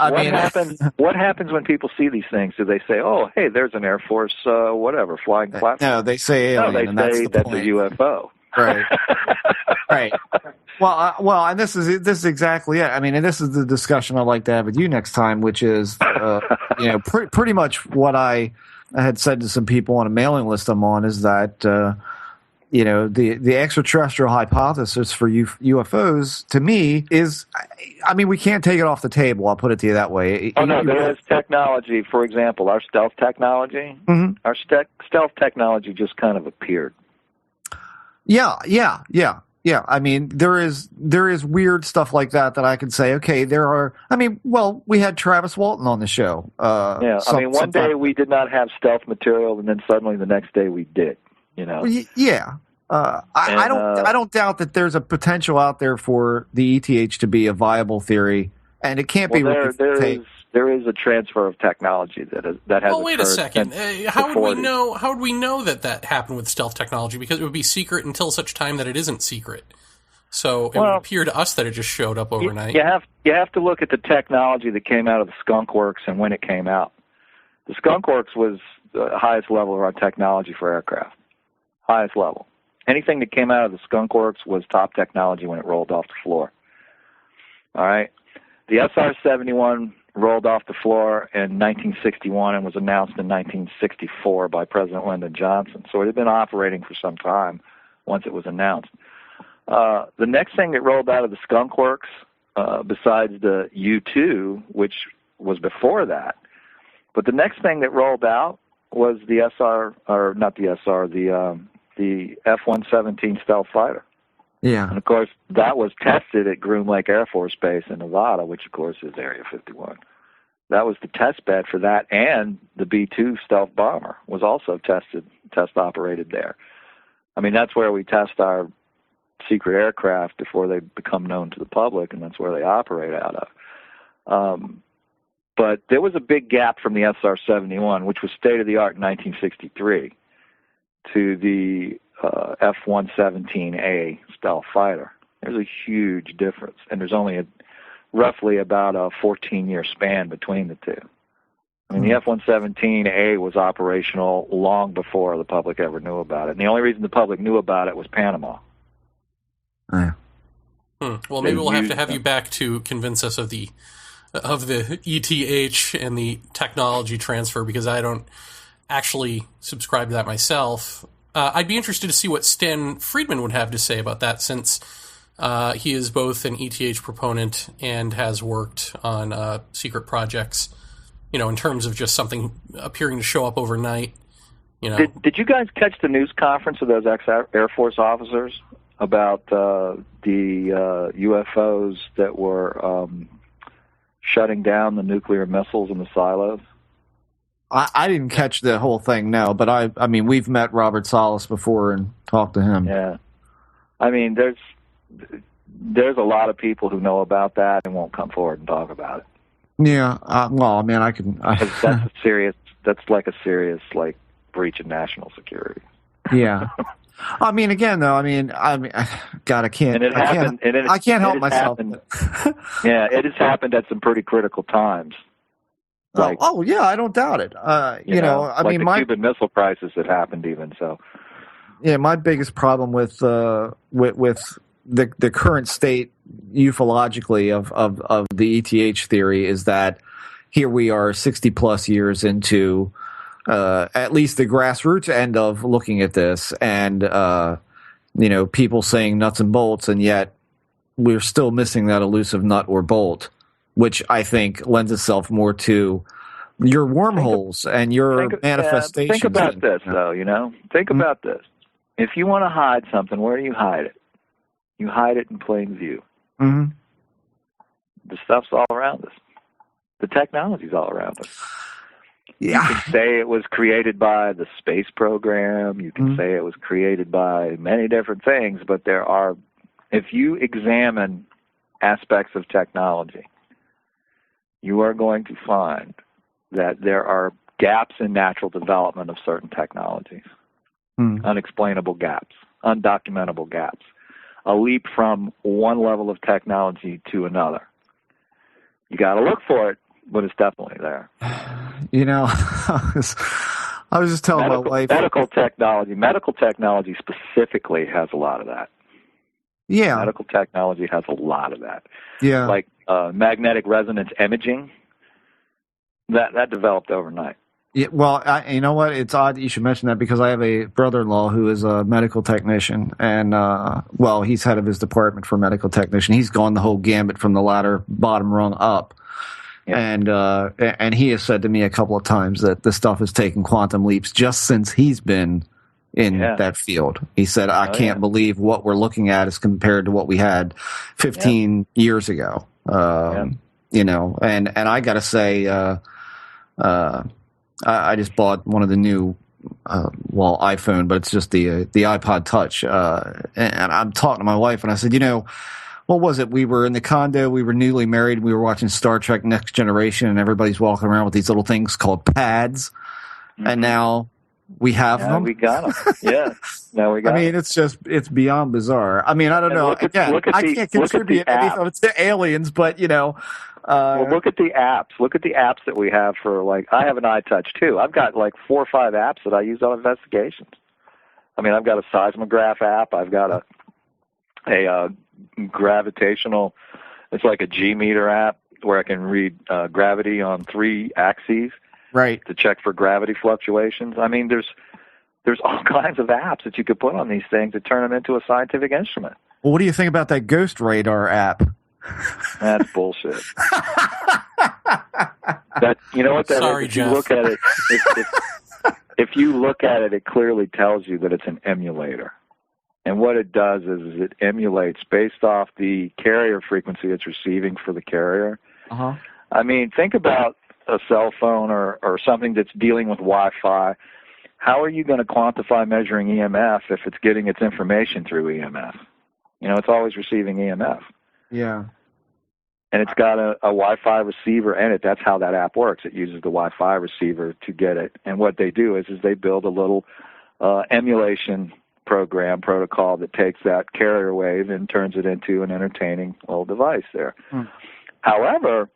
What happens when people see these things? Do they say, "Oh, hey, there's an Air Force, flying platform"? No, they say alien. No, they say that's a UFO. Right. Right. Well, and this is exactly it. I mean, and this is the discussion I'd like to have with you next time, which is, pretty much what I had said to some people on a mailing list I'm on is that, the extraterrestrial hypothesis for UFOs to me is, I mean, we can't take it off the table. I'll put it to you that way. Oh no, there is technology. For example, our stealth technology. Mm-hmm. Our stealth technology just kind of appeared. Yeah. I mean, there is weird stuff like that I can say, okay, there are, I mean, well, we had Travis Walton on the show. One day we did not have stealth material, and then suddenly the next day we did, Yeah. I don't doubt that there's a potential out there for the ETH to be a viable theory, and it can't be. There is a transfer of technology that has. Well, wait a second. How would we know? How would we know that happened with stealth technology? Because it would be secret until such time that it isn't secret. So it would appear to us that it just showed up overnight. You have to look at the technology that came out of the Skunk Works and when it came out. The Skunk Works was the highest level of our technology for aircraft. Highest level. Anything that came out of the Skunk Works was top technology when it rolled off the floor. All right? The SR-71 rolled off the floor in 1961 and was announced in 1964 by President Lyndon Johnson. So it had been operating for some time once it was announced. The next thing that rolled out of the Skunk Works, besides the U-2, which was before that, but the next thing that rolled out was the the F-117 stealth fighter. Yeah. And, of course, that was tested at Groom Lake Air Force Base in Nevada, which, of course, is Area 51. That was the test bed for that, and the B-2 stealth bomber was also test operated there. I mean, that's where we test our secret aircraft before they become known to the public, and that's where they operate out of. But there was a big gap from the SR-71, which was state-of-the-art in 1963, to the F-117A stealth fighter. There's a huge difference, and there's only roughly about a 14-year span between the two. I mean, the F-117A was operational long before the public ever knew about it, and the only reason the public knew about it was Panama. Yeah. Well, maybe we'll have to have you back to convince us of the ETH and the technology transfer, because I don't actually subscribe to that myself. I'd be interested to see what Stan Friedman would have to say about that, since he is both an ETH proponent and has worked on secret projects, in terms of just something appearing to show up overnight. Did you guys catch the news conference of those ex-Air Force officers about the UFOs that were shutting down the nuclear missiles in the silos? I didn't catch the whole thing, no, but I mean, we've met Robert Salas before and talked to him. Yeah. I mean, there's a lot of people who know about that and won't come forward and talk about it. Yeah. Well, I mean, that's like a serious breach of national security. Yeah. I mean, again, though, God, I can't help myself. Yeah, it has happened at some pretty critical times. Like, yeah, I don't doubt it. You know, I like mean, the Cuban Missile Crisis that happened even so. yeah, my biggest problem with the current state ufologically of the ETH theory is that here we are 60 plus years into at least the grassroots end of looking at this, and you know, people saying nuts and bolts, and yet we're still missing that elusive nut or bolt, which I think lends itself more to your wormholes and your manifestations. Think about this, though. You know, think about this. If you want to hide something, where do you hide it? You hide it in plain view. Mm-hmm. The stuff's all around us. The technology's all around us. Yeah. You can say it was created by the space program. You can say it was created by many different things, but if you examine aspects of technology, you are going to find that there are gaps in natural development of certain technologies, unexplainable gaps, undocumentable gaps, a leap from one level of technology to another. You got to look for it, but it's definitely there. You know, I was just telling my wife. Medical technology specifically has a lot of that. Yeah. Medical technology has a lot of that. Yeah. Like magnetic resonance imaging, that developed overnight. Yeah, well, you know what? It's odd that you should mention that because I have a brother-in-law who is a medical technician, and well, he's head of his department for medical technician. He's gone the whole gambit from the ladder, bottom rung up, and he has said to me a couple of times that this stuff has taken quantum leaps just since he's been in that field. He said, "I can't believe what we're looking at as compared to what we had 15 years ago." You know, and I got to say. I just bought one of the new, iPhone, but it's just the iPod Touch. And I'm talking to my wife, and I said, you know, what was it? We were in the condo, we were newly married, we were watching Star Trek Next Generation, and everybody's walking around with these little things called pads, and now we have them. We got them. Yeah, now we got them. I mean, it's beyond bizarre. I mean, I don't know. I can't contribute anything to aliens, but you know. Well, look at the apps. Look at the apps that we have for, like, I have an iTouch too. I've got like 4 or 5 apps that I use on investigations. I mean, I've got a seismograph app. I've got a gravitational, it's like a G-meter app where I can read gravity on 3 axes. Right. To check for gravity fluctuations. I mean, there's all kinds of apps that you could put on these things to turn them into a scientific instrument. Well, what do you think about that Ghost Radar app? That's bullshit. You know what that Sorry, is? If Jeff. you look at it, if you look at it, it clearly tells you that it's an emulator. And what it does is it emulates based off the carrier frequency it's receiving for the carrier. Uh-huh. I mean, think about a cell phone or something that's dealing with Wi-Fi. How are you going to quantify measuring EMF if it's getting its information through EMF? You know, it's always receiving EMF. Yeah. And it's got a Wi-Fi receiver in it. That's how that app works. It uses the Wi-Fi receiver to get it. And what they do is they build a little emulation protocol that takes that carrier wave and turns it into an entertaining little device there. However,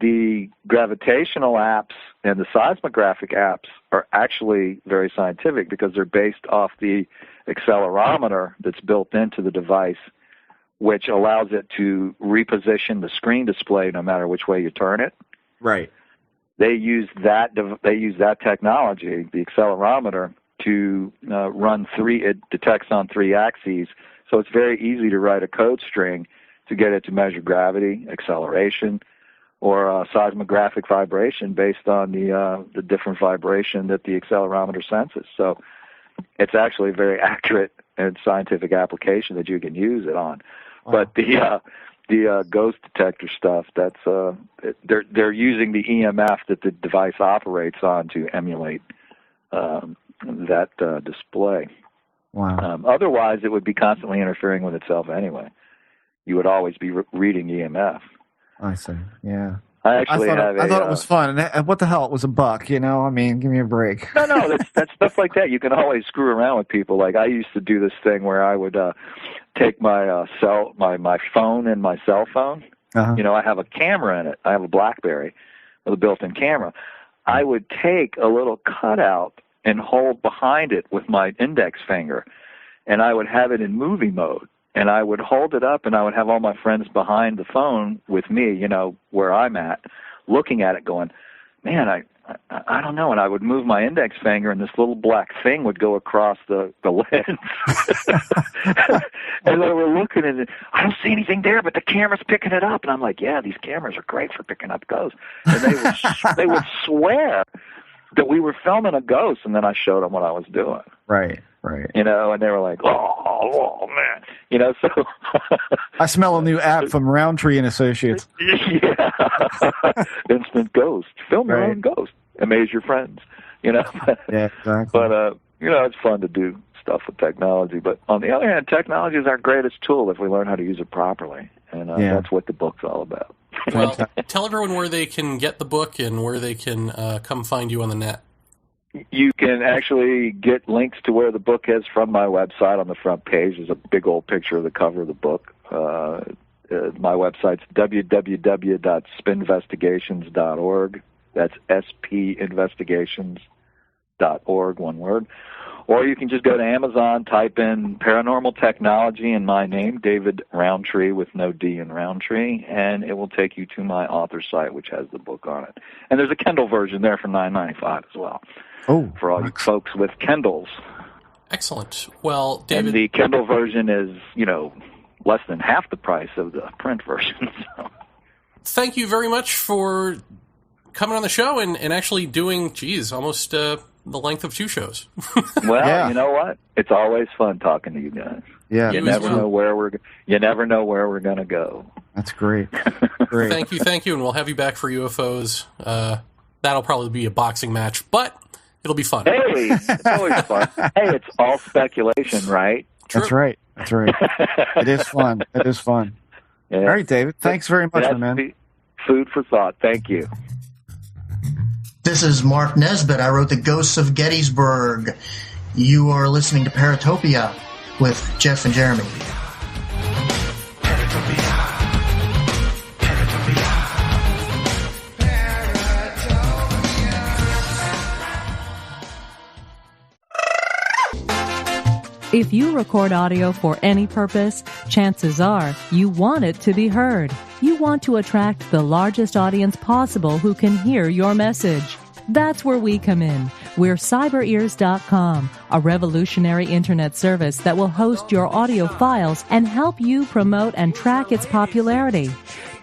the gravitational apps and the seismographic apps are actually very scientific because they're based off the accelerometer that's built into the device, which allows it to reposition the screen display no matter which way you turn it. Right. They use that technology, the accelerometer, to run 3. It detects on 3 axes, so it's very easy to write a code string to get it to measure gravity, acceleration, or seismographic vibration based on the different vibration that the accelerometer senses. So it's actually a very accurate and scientific application that you can use it on. Wow. But the ghost detector stuff, that's they're using the EMF that the device operates on to emulate that display. Wow. Otherwise, it would be constantly interfering with itself anyway. You would always be reading EMF. I see. Yeah. I thought it was fun. And what the hell? It was $1, you know? I mean, give me a break. No, that's stuff like that. You can always screw around with people. Like, I used to do this thing where I would take my phone and my cell phone. Uh-huh. You know, I have a camera in it. I have a BlackBerry. the built-in camera, I would take a little cutout and hold behind it with my index finger, and I would have it in movie mode. And I would hold it up, and I would have all my friends behind the phone with me, you know, where I'm at, looking at it going, man, I don't know. And I would move my index finger, and this little black thing would go across the lens. And they were looking at it. I don't see anything there, but the camera's picking it up. And I'm like, yeah, these cameras are great for picking up ghosts. And they would swear that we were filming a ghost, and then I showed them what I was doing. Right. You know, and they were like, oh man. You know, so. I smell a new app from Rountree and Associates. Yeah. Instant ghost. Film your own ghost. Amaze your friends. You know? Yeah, exactly. But, you know, it's fun to do stuff with technology. But on the other hand, technology is our greatest tool if we learn how to use it properly. And that's what the book's all about. Well, tell everyone where they can get the book and where they can come find you on the net. You can actually get links to where the book is from my website. On the front page there's a big old picture of the cover of the book. My website's www.spinvestigations.org. That's spinvestigations.org, one word. Or you can just go to Amazon, type in Paranormal Technology and my name, David Rountree, with no D in Rountree, and it will take you to my author site, which has the book on it. And there's a Kindle version there for $9.95 as well. Oh, for all you folks with Kindles. Excellent. Well, David, and the Kindle version is, you know, less than half the price of the print version. So. Thank you very much for coming on the show and actually doing, almost the length of 2 shows. Well, you know what? It's always fun talking to you guys. Yeah, you never know where we're going to go. That's great. Great. Thank you, and we'll have you back for UFOs. That'll probably be a boxing match, but it'll be fun. Hey, it's always fun. Hey, it's all speculation, right? True. That's right. It is fun. Yeah. All right, David. Thanks very much, my man. Food for thought. Thank you. This is Mark Nesbitt. I wrote The Ghosts of Gettysburg. You are listening to Paratopia with Jeff and Jeremy. If you record audio for any purpose, chances are you want it to be heard. You want to attract the largest audience possible who can hear your message. That's where we come in. We're cyberears.com, a revolutionary internet service that will host your audio files and help you promote and track its popularity.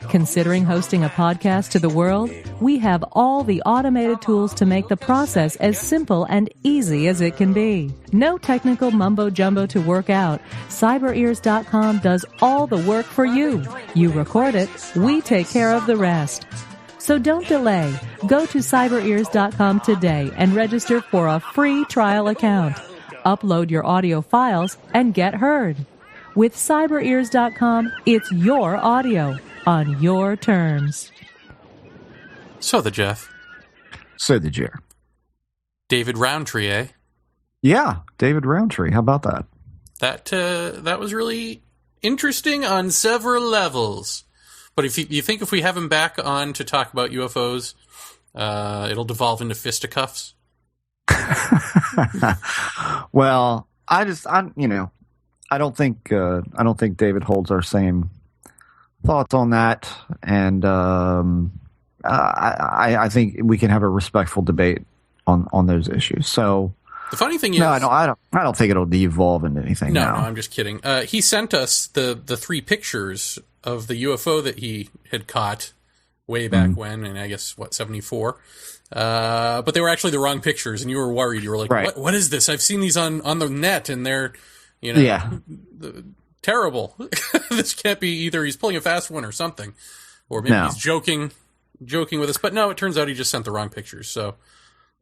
Considering hosting a podcast to the world? We have all the automated tools to make the process as simple and easy as it can be. No technical mumbo-jumbo to work out. CyberEars.com does all the work for you. You record it, we take care of the rest. So don't delay. Go to CyberEars.com today and register for a free trial account. Upload your audio files and get heard. With CyberEars.com, it's your audio on your terms. So the Jeff. So the Jer. David Rountree, eh? Yeah, David Rountree. How about that? That was really interesting on several levels. But if you think if we have him back on to talk about UFOs, it'll devolve into fisticuffs? Well, I don't think David holds our same thoughts on that, and I think we can have a respectful debate on those issues. So the funny thing is, I don't think it'll devolve into anything. No, now. I'm just kidding. He sent us the 3 pictures of the UFO that he had caught way back when, and I guess 74. But they were actually the wrong pictures, and you were worried. You were like, right. What is this? I've seen these on the net, and they're terrible. This can't be either he's pulling a fast one or something, or maybe he's joking with us. But no, it turns out he just sent the wrong pictures. So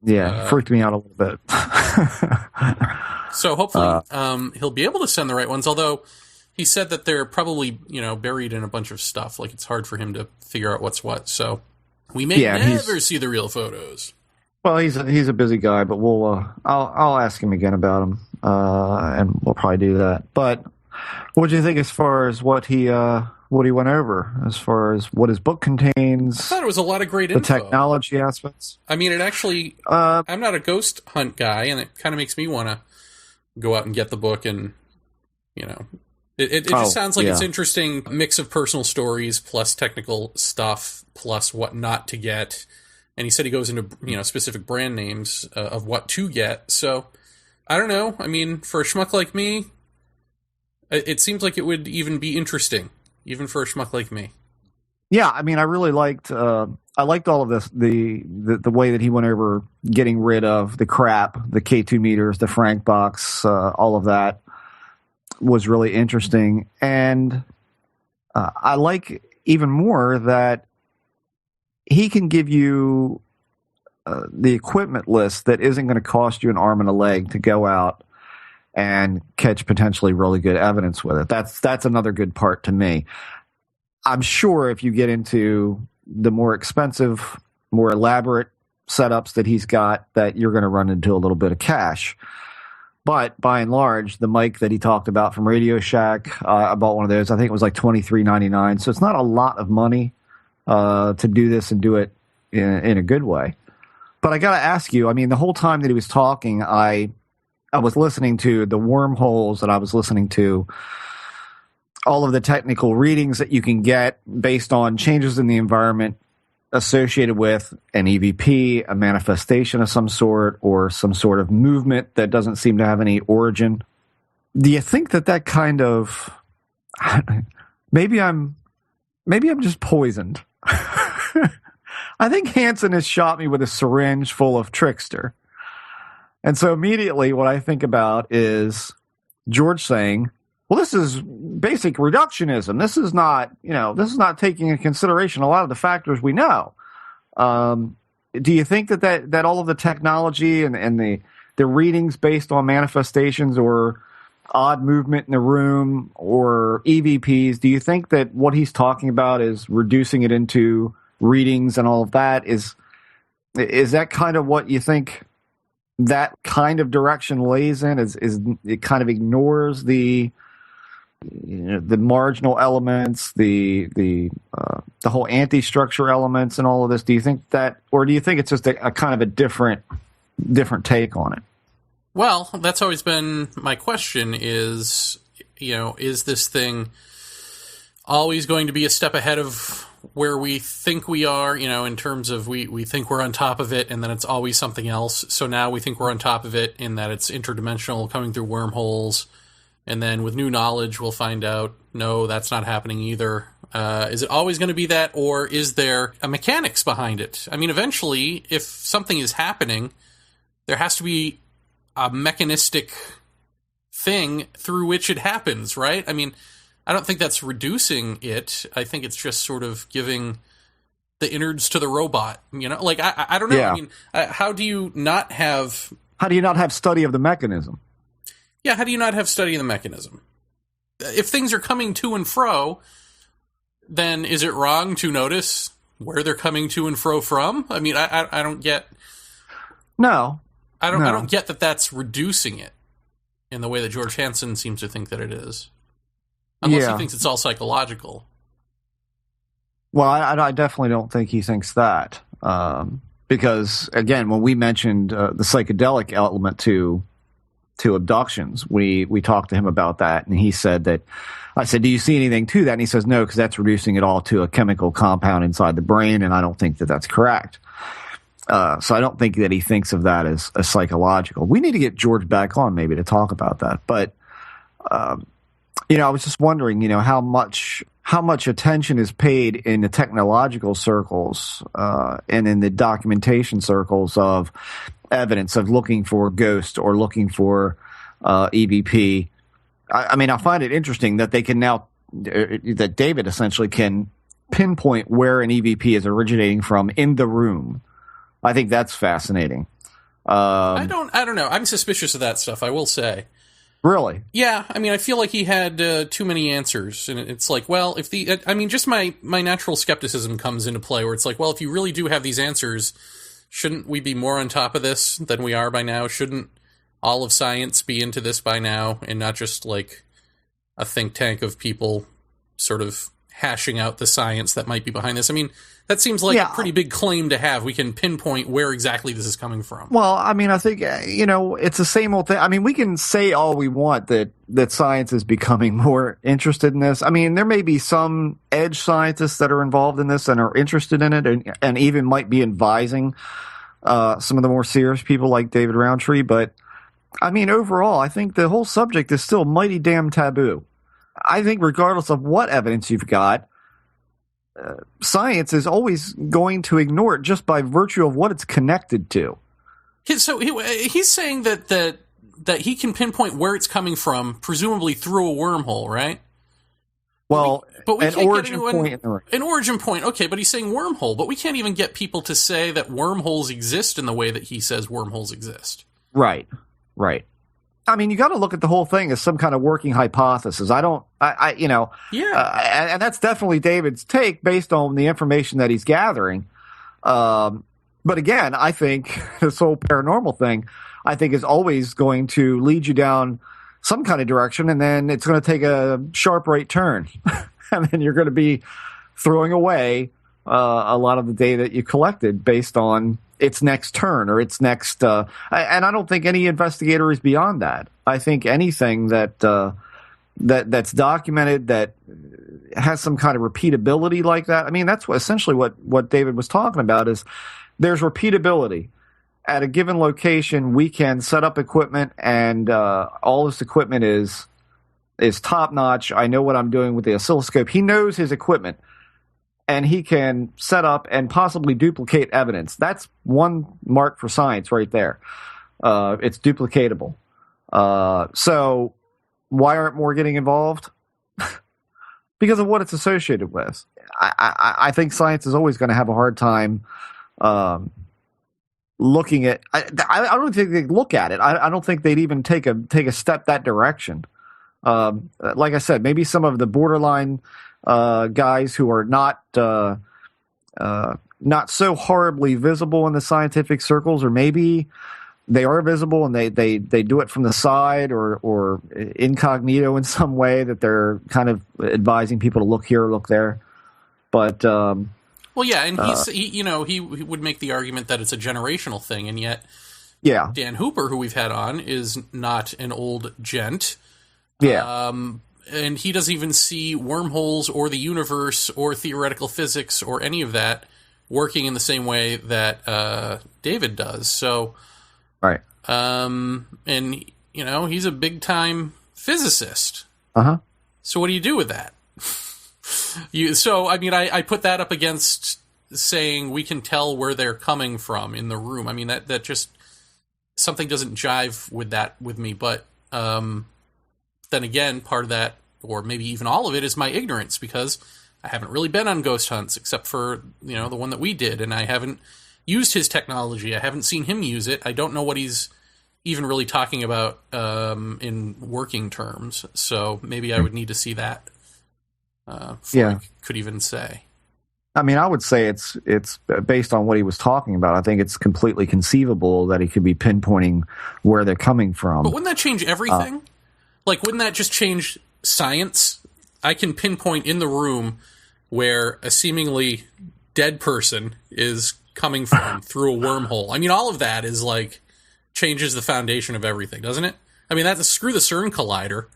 freaked me out a little bit. So hopefully he'll be able to send the right ones. Although he said that they're probably buried in a bunch of stuff. Like it's hard for him to figure out what's what. So we may never see the real photos. Well, he's a busy guy, but I'll ask him again about him, and we'll probably do that. But what do you think as far as what he what he went over as far as what his book contains. I thought it was a lot of great the info. Technology aspects. I mean, it actually, I'm not a ghost hunt guy, and it kind of makes me want to go out and get the book, and, you know, it just sounds like it's interesting mix of personal stories plus technical stuff plus what not to get. And he said he goes into, you know, specific brand names of what to get. So I don't know. I mean, for a schmuck like me, it seems like it would even be interesting, even for a schmuck like me. Yeah, I mean, I really liked. I liked all of this. The way that he went over getting rid of the crap, the K2 meters, the Frank box, all of that was really interesting. And I like even more that he can give you the equipment list that isn't going to cost you an arm and a leg to go out and catch potentially really good evidence with it. That's another good part to me. I'm sure if you get into the more expensive, more elaborate setups that he's got, that you're going to run into a little bit of cash. But by and large, the mic that he talked about from Radio Shack, I bought one of those. I think it was like $23.99. So it's not a lot of money to do this and do it in a good way. But I got to ask you, I mean, the whole time that he was talking, I was listening to the wormholes, and I was listening to all of the technical readings that you can get based on changes in the environment associated with an EVP, a manifestation of some sort, or some sort of movement that doesn't seem to have any origin. Do you think that kind of maybe I'm just poisoned? I think Hansen has shot me with a syringe full of Trickster. And so immediately what I think about is George saying, well, this is basic reductionism. This is not taking into consideration a lot of the factors we know. Do you think that all of the technology and the readings based on manifestations or odd movement in the room or EVPs, do you think that what he's talking about is reducing it into readings and all of that? Is that kind of what you think that kind of direction lays in? Is it kind of ignores the marginal elements, the whole anti-structure elements and all of this? Do you think that, or do you think it's just a kind of a different take on it? Well, that's always been my question is, is this thing always going to be a step ahead of where we think we are, in terms of we think we're on top of it and then it's always something else. So now we think we're on top of it in that it's interdimensional coming through wormholes. And then with new knowledge, we'll find out, no, that's not happening either. Is it always going to be that, or is there a mechanics behind it? I mean, eventually, if something is happening, there has to be a mechanistic thing through which it happens, right? I mean, I don't think that's reducing it. I think it's just sort of giving the innards to the robot, Like, I don't know. Yeah. I mean, how do you not have study of the mechanism? Yeah, how do you not have study of the mechanism? If things are coming to and fro, then is it wrong to notice where they're coming to and fro from? I mean, I don't get... No. I don't get that that's reducing it in the way that George Hansen seems to think that it is. Unless he thinks it's all psychological. Well, I definitely don't think he thinks that. Because, again, when we mentioned the psychedelic element to abductions, we talked to him about that, and he said that, I said, do you see anything to that? And he says, no, because that's reducing it all to a chemical compound inside the brain, and I don't think that that's correct. So I don't think that he thinks of that as psychological. We need to get George back on maybe to talk about that. But, I was just wondering, how much attention is paid in the technological circles and in the documentation circles of evidence of looking for ghosts or looking for EVP. I mean, I find it interesting that they can now, that David essentially can pinpoint where an EVP is originating from in the room. I think that's fascinating. I don't know. I'm suspicious of that stuff, I will say. Really? Yeah. I mean, I feel like he had too many answers, and it's like, well, just my natural skepticism comes into play, where it's like, well, if you really do have these answers, shouldn't we be more on top of this than we are by now? Shouldn't all of science be into this by now, and not just like a think tank of people sort of hashing out the science that might be behind this. I mean, that seems like a pretty big claim to have. We can pinpoint where exactly this is coming from. Well, I mean, I think, it's the same old thing. I mean, we can say all we want that science is becoming more interested in this. I mean, there may be some edge scientists that are involved in this and are interested in it and even might be advising some of the more serious people like David Rountree. But, I mean, overall, I think the whole subject is still mighty damn taboo. I think regardless of what evidence you've got, science is always going to ignore it just by virtue of what it's connected to. So he's saying that he can pinpoint where it's coming from, presumably through a wormhole, right? Well, but we an can't origin get point. An origin point, okay, but he's saying wormhole, but we can't even get people to say that wormholes exist in the way that he says wormholes exist. Right. I mean, you got to look at the whole thing as some kind of working hypothesis. And that's definitely David's take based on the information that he's gathering. But again, I think this whole paranormal thing, I think, is always going to lead you down some kind of direction, and then it's going to take a sharp right turn, and then you're going to be throwing away a lot of the data that you collected based on its next turn or its next and I don't think any investigator is beyond that. I think anything that's documented that has some kind of repeatability like that. I mean, that's essentially what David was talking about is there's repeatability. At a given location, we can set up equipment and all this equipment is top notch. I know what I'm doing with the oscilloscope. He knows his equipment. And he can set up and possibly duplicate evidence. That's one mark for science right there. It's duplicatable. So why aren't more getting involved? Because of what it's associated with. I think science is always going to have a hard time looking at. I don't think they'd look at it. I don't think they'd even take a step that direction. Like I said, maybe some of the borderline guys who are not so horribly visible in the scientific circles, or maybe they are visible and they do it from the side or incognito in some way that they're kind of advising people to look here or look there. But well, yeah, and he would make the argument that it's a generational thing, and yet Dan Hooper, who we've had on, is not an old gent. Yeah. And he doesn't even see wormholes or the universe or theoretical physics or any of that working in the same way that David does. So, right. And he's a big time physicist. So what do you do with that? I put that up against saying we can tell where they're coming from in the room. I mean, that just something doesn't jive with that with me, but. Then again, part of that, or maybe even all of it, is my ignorance, because I haven't really been on ghost hunts except for, the one that we did, and I haven't used his technology. I haven't seen him use it. I don't know what he's even really talking about in working terms, so maybe I would need to see that before I could even say. I mean, I would say it's based on what he was talking about. I think it's completely conceivable that he could be pinpointing where they're coming from. But wouldn't that change everything? Wouldn't that just change science? I can pinpoint in the room where a seemingly dead person is coming from through a wormhole. I mean, all of that is changes the foundation of everything, doesn't it? I mean, that's screw the CERN collider.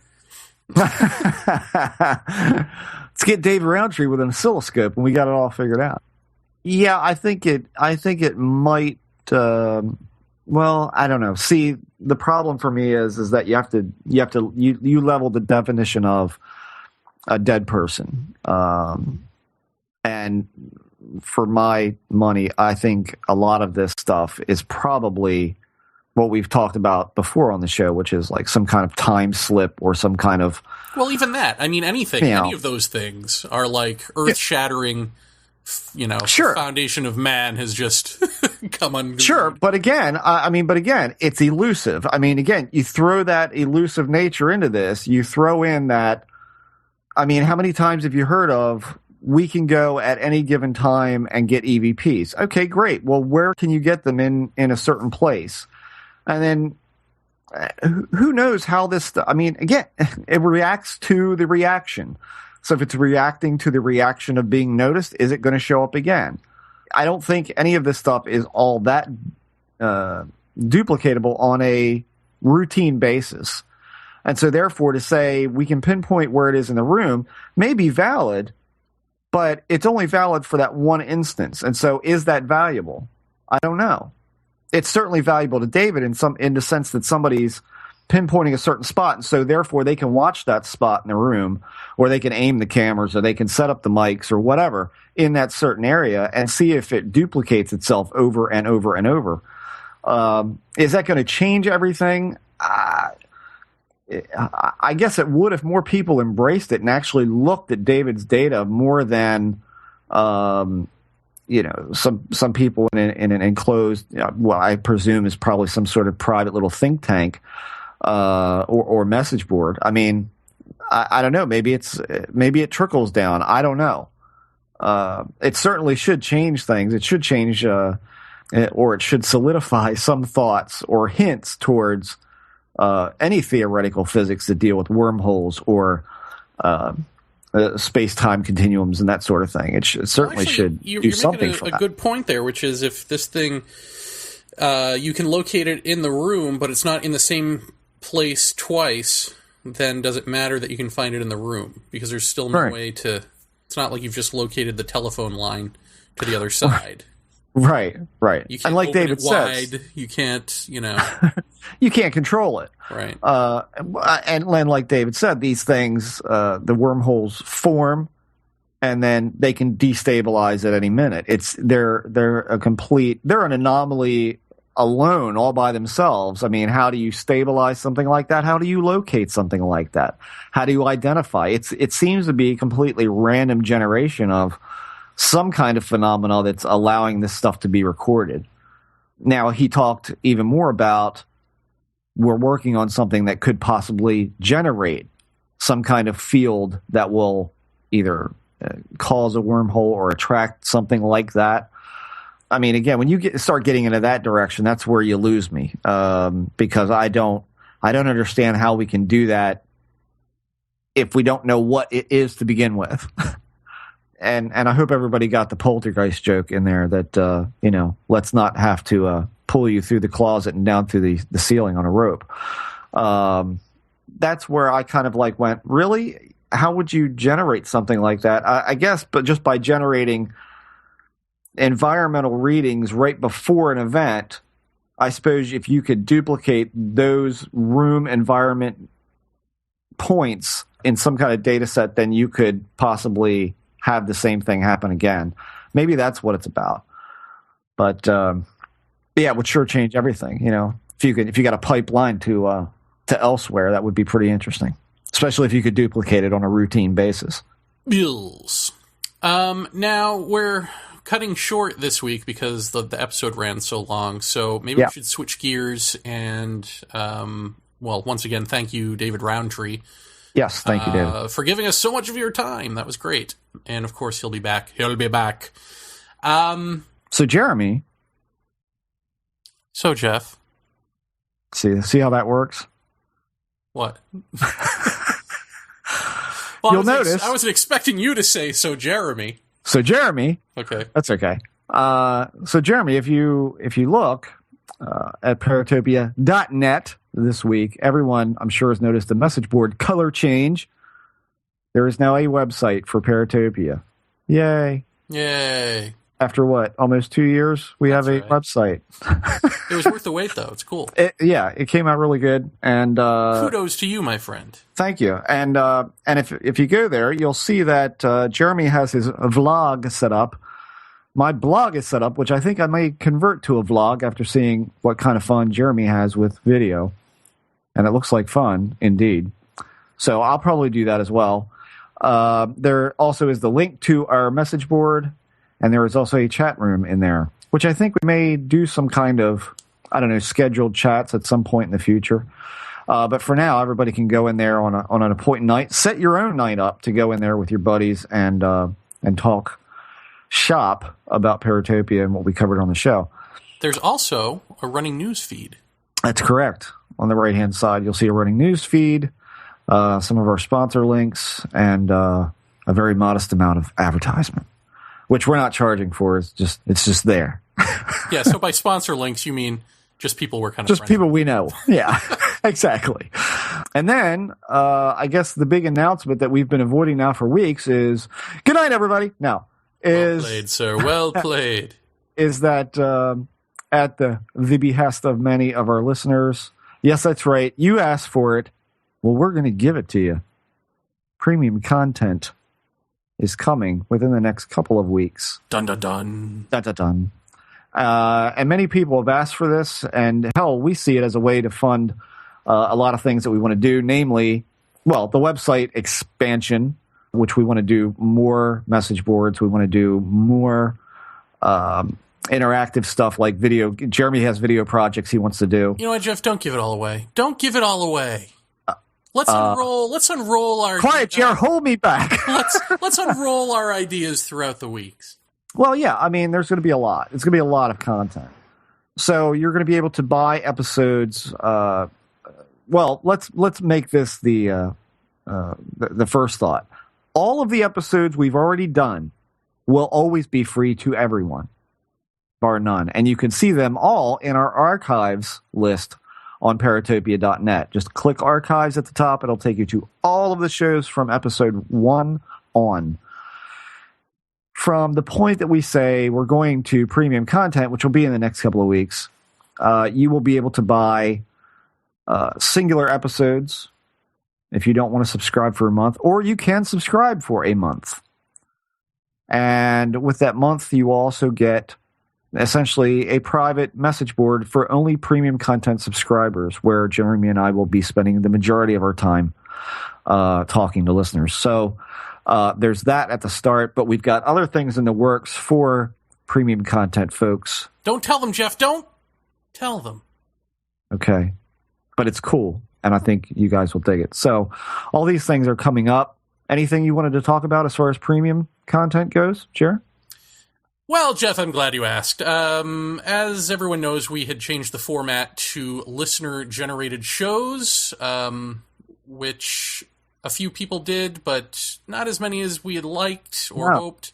Let's get David Rountree with an oscilloscope, and we got it all figured out. Yeah, I think it might. Well, I don't know. See, the problem for me is that you level the definition of a dead person, and for my money, I think a lot of this stuff is probably what we've talked about before on the show, which is some kind of time slip or some kind of. Well, even that. I mean, anything. Any of those things are earth-shattering. Sure. The foundation of man has just come unglued. Sure, but again, it's elusive. I mean, again, you throw that elusive nature into this. You throw in that. I mean, how many times have you heard of we can go at any given time and get EVPs? Okay, great. Well, where can you get them in a certain place? And then who knows how this? I mean, again, it reacts to the reaction. So if it's reacting to the reaction of being noticed, is it going to show up again? I don't think any of this stuff is all that duplicatable on a routine basis. And so therefore to say we can pinpoint where it is in the room may be valid, but it's only valid for that one instance. And so is that valuable? I don't know. It's certainly valuable to David in the sense that somebody's pinpointing a certain spot, and so therefore they can watch that spot in the room, or they can aim the cameras, or they can set up the mics or whatever in that certain area and see if it duplicates itself over and over and over. Is that going to change everything? I guess it would if more people embraced it and actually looked at David's data more than some people in an enclosed, well, I presume is probably some sort of private little think tank or message board. I mean, I don't know. Maybe it trickles down. I don't know. It certainly should change things. It should change, or it should solidify some thoughts or hints towards any theoretical physics that deal with wormholes or space-time continuums and that sort of thing. It certainly should do something for that. You're making a good point there, which is if this thing, you can locate it in the room, but it's not in the same place twice, then does it matter that you can find it in the room? Because there's still no way to... It's not like you've just located the telephone line to the other side. Right. You can't and like open David it wide. Says, you can't, you can't control it. Right. And like David said, these things, the wormholes form, and then they can destabilize at any minute. They're an anomaly alone, all by themselves. I mean, how do you stabilize something like that? How do you locate something like that? How do you identify? It seems to be a completely random generation of some kind of phenomena that's allowing this stuff to be recorded. Now, he talked even more about we're working on something that could possibly generate some kind of field that will either cause a wormhole or attract something like that. I mean, again, when you start getting into that direction, that's where you lose me, because I don't understand how we can do that if we don't know what it is to begin with. And I hope everybody got the poltergeist joke in there that, let's not have to pull you through the closet and down through the ceiling on a rope. That's where I kind of went, really? How would you generate something like that? I guess, but just by generating environmental readings right before an event, I suppose if you could duplicate those room environment points in some kind of data set, then you could possibly have the same thing happen again. Maybe that's what it's about. But it would sure change everything. If you got a pipeline to elsewhere, that would be pretty interesting, especially if you could duplicate it on a routine basis. Bills. Now we're cutting short this week because the episode ran so long. So maybe we should switch gears and once again, thank you, David Rountree. Yes, thank you, David. For giving us so much of your time. That was great. And, of course, he'll be back. So, Jeremy. So, Jeff. See how that works? What? You'll notice. I wasn't expecting you to say, so, Jeremy. So, Jeremy. Okay. That's okay. So, Jeremy, if you look at paratopia.net this week, everyone, I'm sure, has noticed the message board color change. There is now a website for Paratopia. Yay. After what? Almost 2 years? We have a website. It was worth the wait, though. It's cool. It came out really good. And kudos to you, my friend. Thank you. And if you go there, you'll see that Jeremy has his vlog set up. My blog is set up, which I think I may convert to a vlog after seeing what kind of fun Jeremy has with video. And it looks like fun, indeed. So I'll probably do that as well. There also is the link to our message board, and there is also a chat room in there, which I think we may do some kind of, scheduled chats at some point in the future. But for now, everybody can go in there on an appointed night. Set your own night up to go in there with your buddies and talk shop about Paratopia and what we covered on the show. There's also a running news feed. That's correct. On the right-hand side, you'll see a running news feed, some of our sponsor links, and a very modest amount of advertisement, which we're not charging for. It's just there. Yeah, so by sponsor links, you mean just people we're kind of just friends people with. we know. Yeah, exactly. And then I guess the big announcement that we've been avoiding now for weeks is good night, everybody. Now Well played, sir. Well played. Is that at the behest of many of our listeners? Yes, that's right. You asked for it. Well, we're going to give it to you. Premium content is coming within the next couple of weeks. Dun dun dun. Dun dun dun. And many people have asked for this, and hell, we see it as a way to fund a lot of things that we want to do, namely, well, the website expansion, which we want to do more message boards. We want to do more interactive stuff like video. Jeremy has video projects he wants to do. You know what, Jeff? Don't give it all away. Don't give it all away. Let's unroll. Let's unroll our. Quiet, Jer, hold me back. let's unroll our ideas throughout the weeks. Well, yeah, I mean, there's going to be a lot. It's going to be a lot of content. So you're going to be able to buy episodes. Well, let's make this the first thought. All of the episodes we've already done will always be free to everyone, bar none. And you can see them all in our archives list on paratopia.net. Just click archives at the top. It'll take you to all of the shows from episode 1 on. From the point that we say we're going to premium content, which will be in the next couple of weeks, you will be able to buy singular episodes if you don't want to subscribe for a month, or you can subscribe for a month. And with that month, you also get essentially a private message board for only premium content subscribers, where Jeremy and I will be spending the majority of our time talking to listeners. So there's that at the start, but we've got other things in the works for premium content, folks. Don't tell them, Jeff. Don't tell them. Okay. But it's cool, and I think you guys will dig it. So all these things are coming up. Anything you wanted to talk about as far as premium content goes, Jer? Well, Jeff, I'm glad you asked. As everyone knows, we had changed the format to listener-generated shows, which a few people did, but not as many as we had liked or hoped,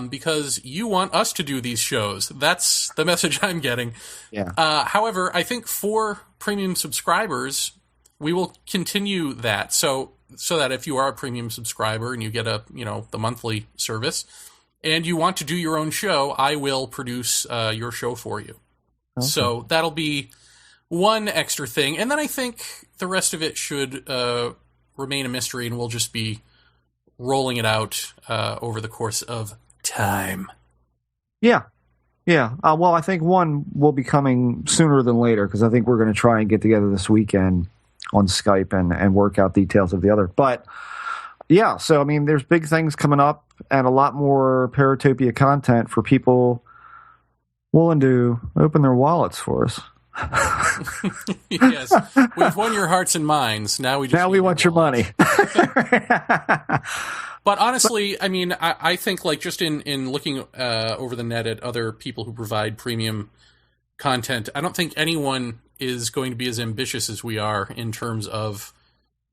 because you want us to do these shows. That's the message I'm getting. Yeah. However, I think for premium subscribers, we will continue that. So that if you are a premium subscriber and you get the monthly service, and you want to do your own show, I will produce your show for you. Okay. So that'll be one extra thing. And then I think the rest of it should remain a mystery, and we'll just be rolling it out over the course of time. Yeah. Yeah. Well, I think one will be coming sooner than later, because I think we're going to try and get together this weekend on Skype and work out details of the other. But yeah, so I mean, there's big things coming up and a lot more Paratopia content for people willing to open their wallets for us. Yes, we've won your hearts and minds. Now we want your money. But honestly, I mean, I think like just in looking over the net at other people who provide premium content, I don't think anyone is going to be as ambitious as we are in terms of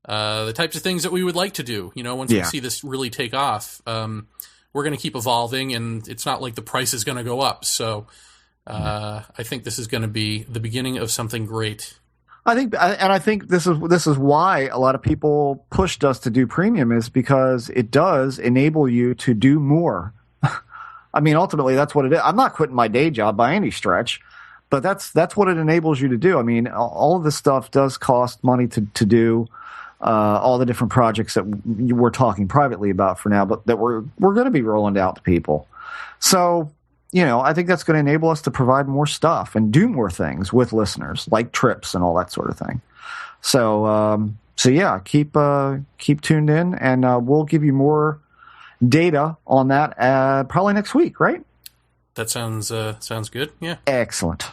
the types of things that we would like to do. Once we see this really take off, we're going to keep evolving, and it's not like the price is going to go up. So I think this is going to be the beginning of something great. I think this is why a lot of people pushed us to do premium, is because it does enable you to do more. I mean, ultimately, that's what it is. I'm not quitting my day job by any stretch, but that's what it enables you to do. I mean, all of this stuff does cost money to do. All the different projects that we're talking privately about for now, but that we're going to be rolling out to people. So, I think that's going to enable us to provide more stuff and do more things with listeners, like trips and all that sort of thing. So yeah, keep tuned in, and we'll give you more data on that probably next week, right? That sounds good. Yeah. Excellent.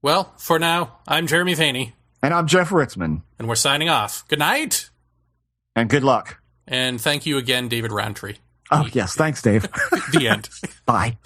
Well, for now, I'm Jeremy Vaeni. And I'm Jeff Ritzman. And we're signing off. Good night. And good luck. And thank you again, David Rountree. Oh, yes. Thanks, Dave. The end. Bye.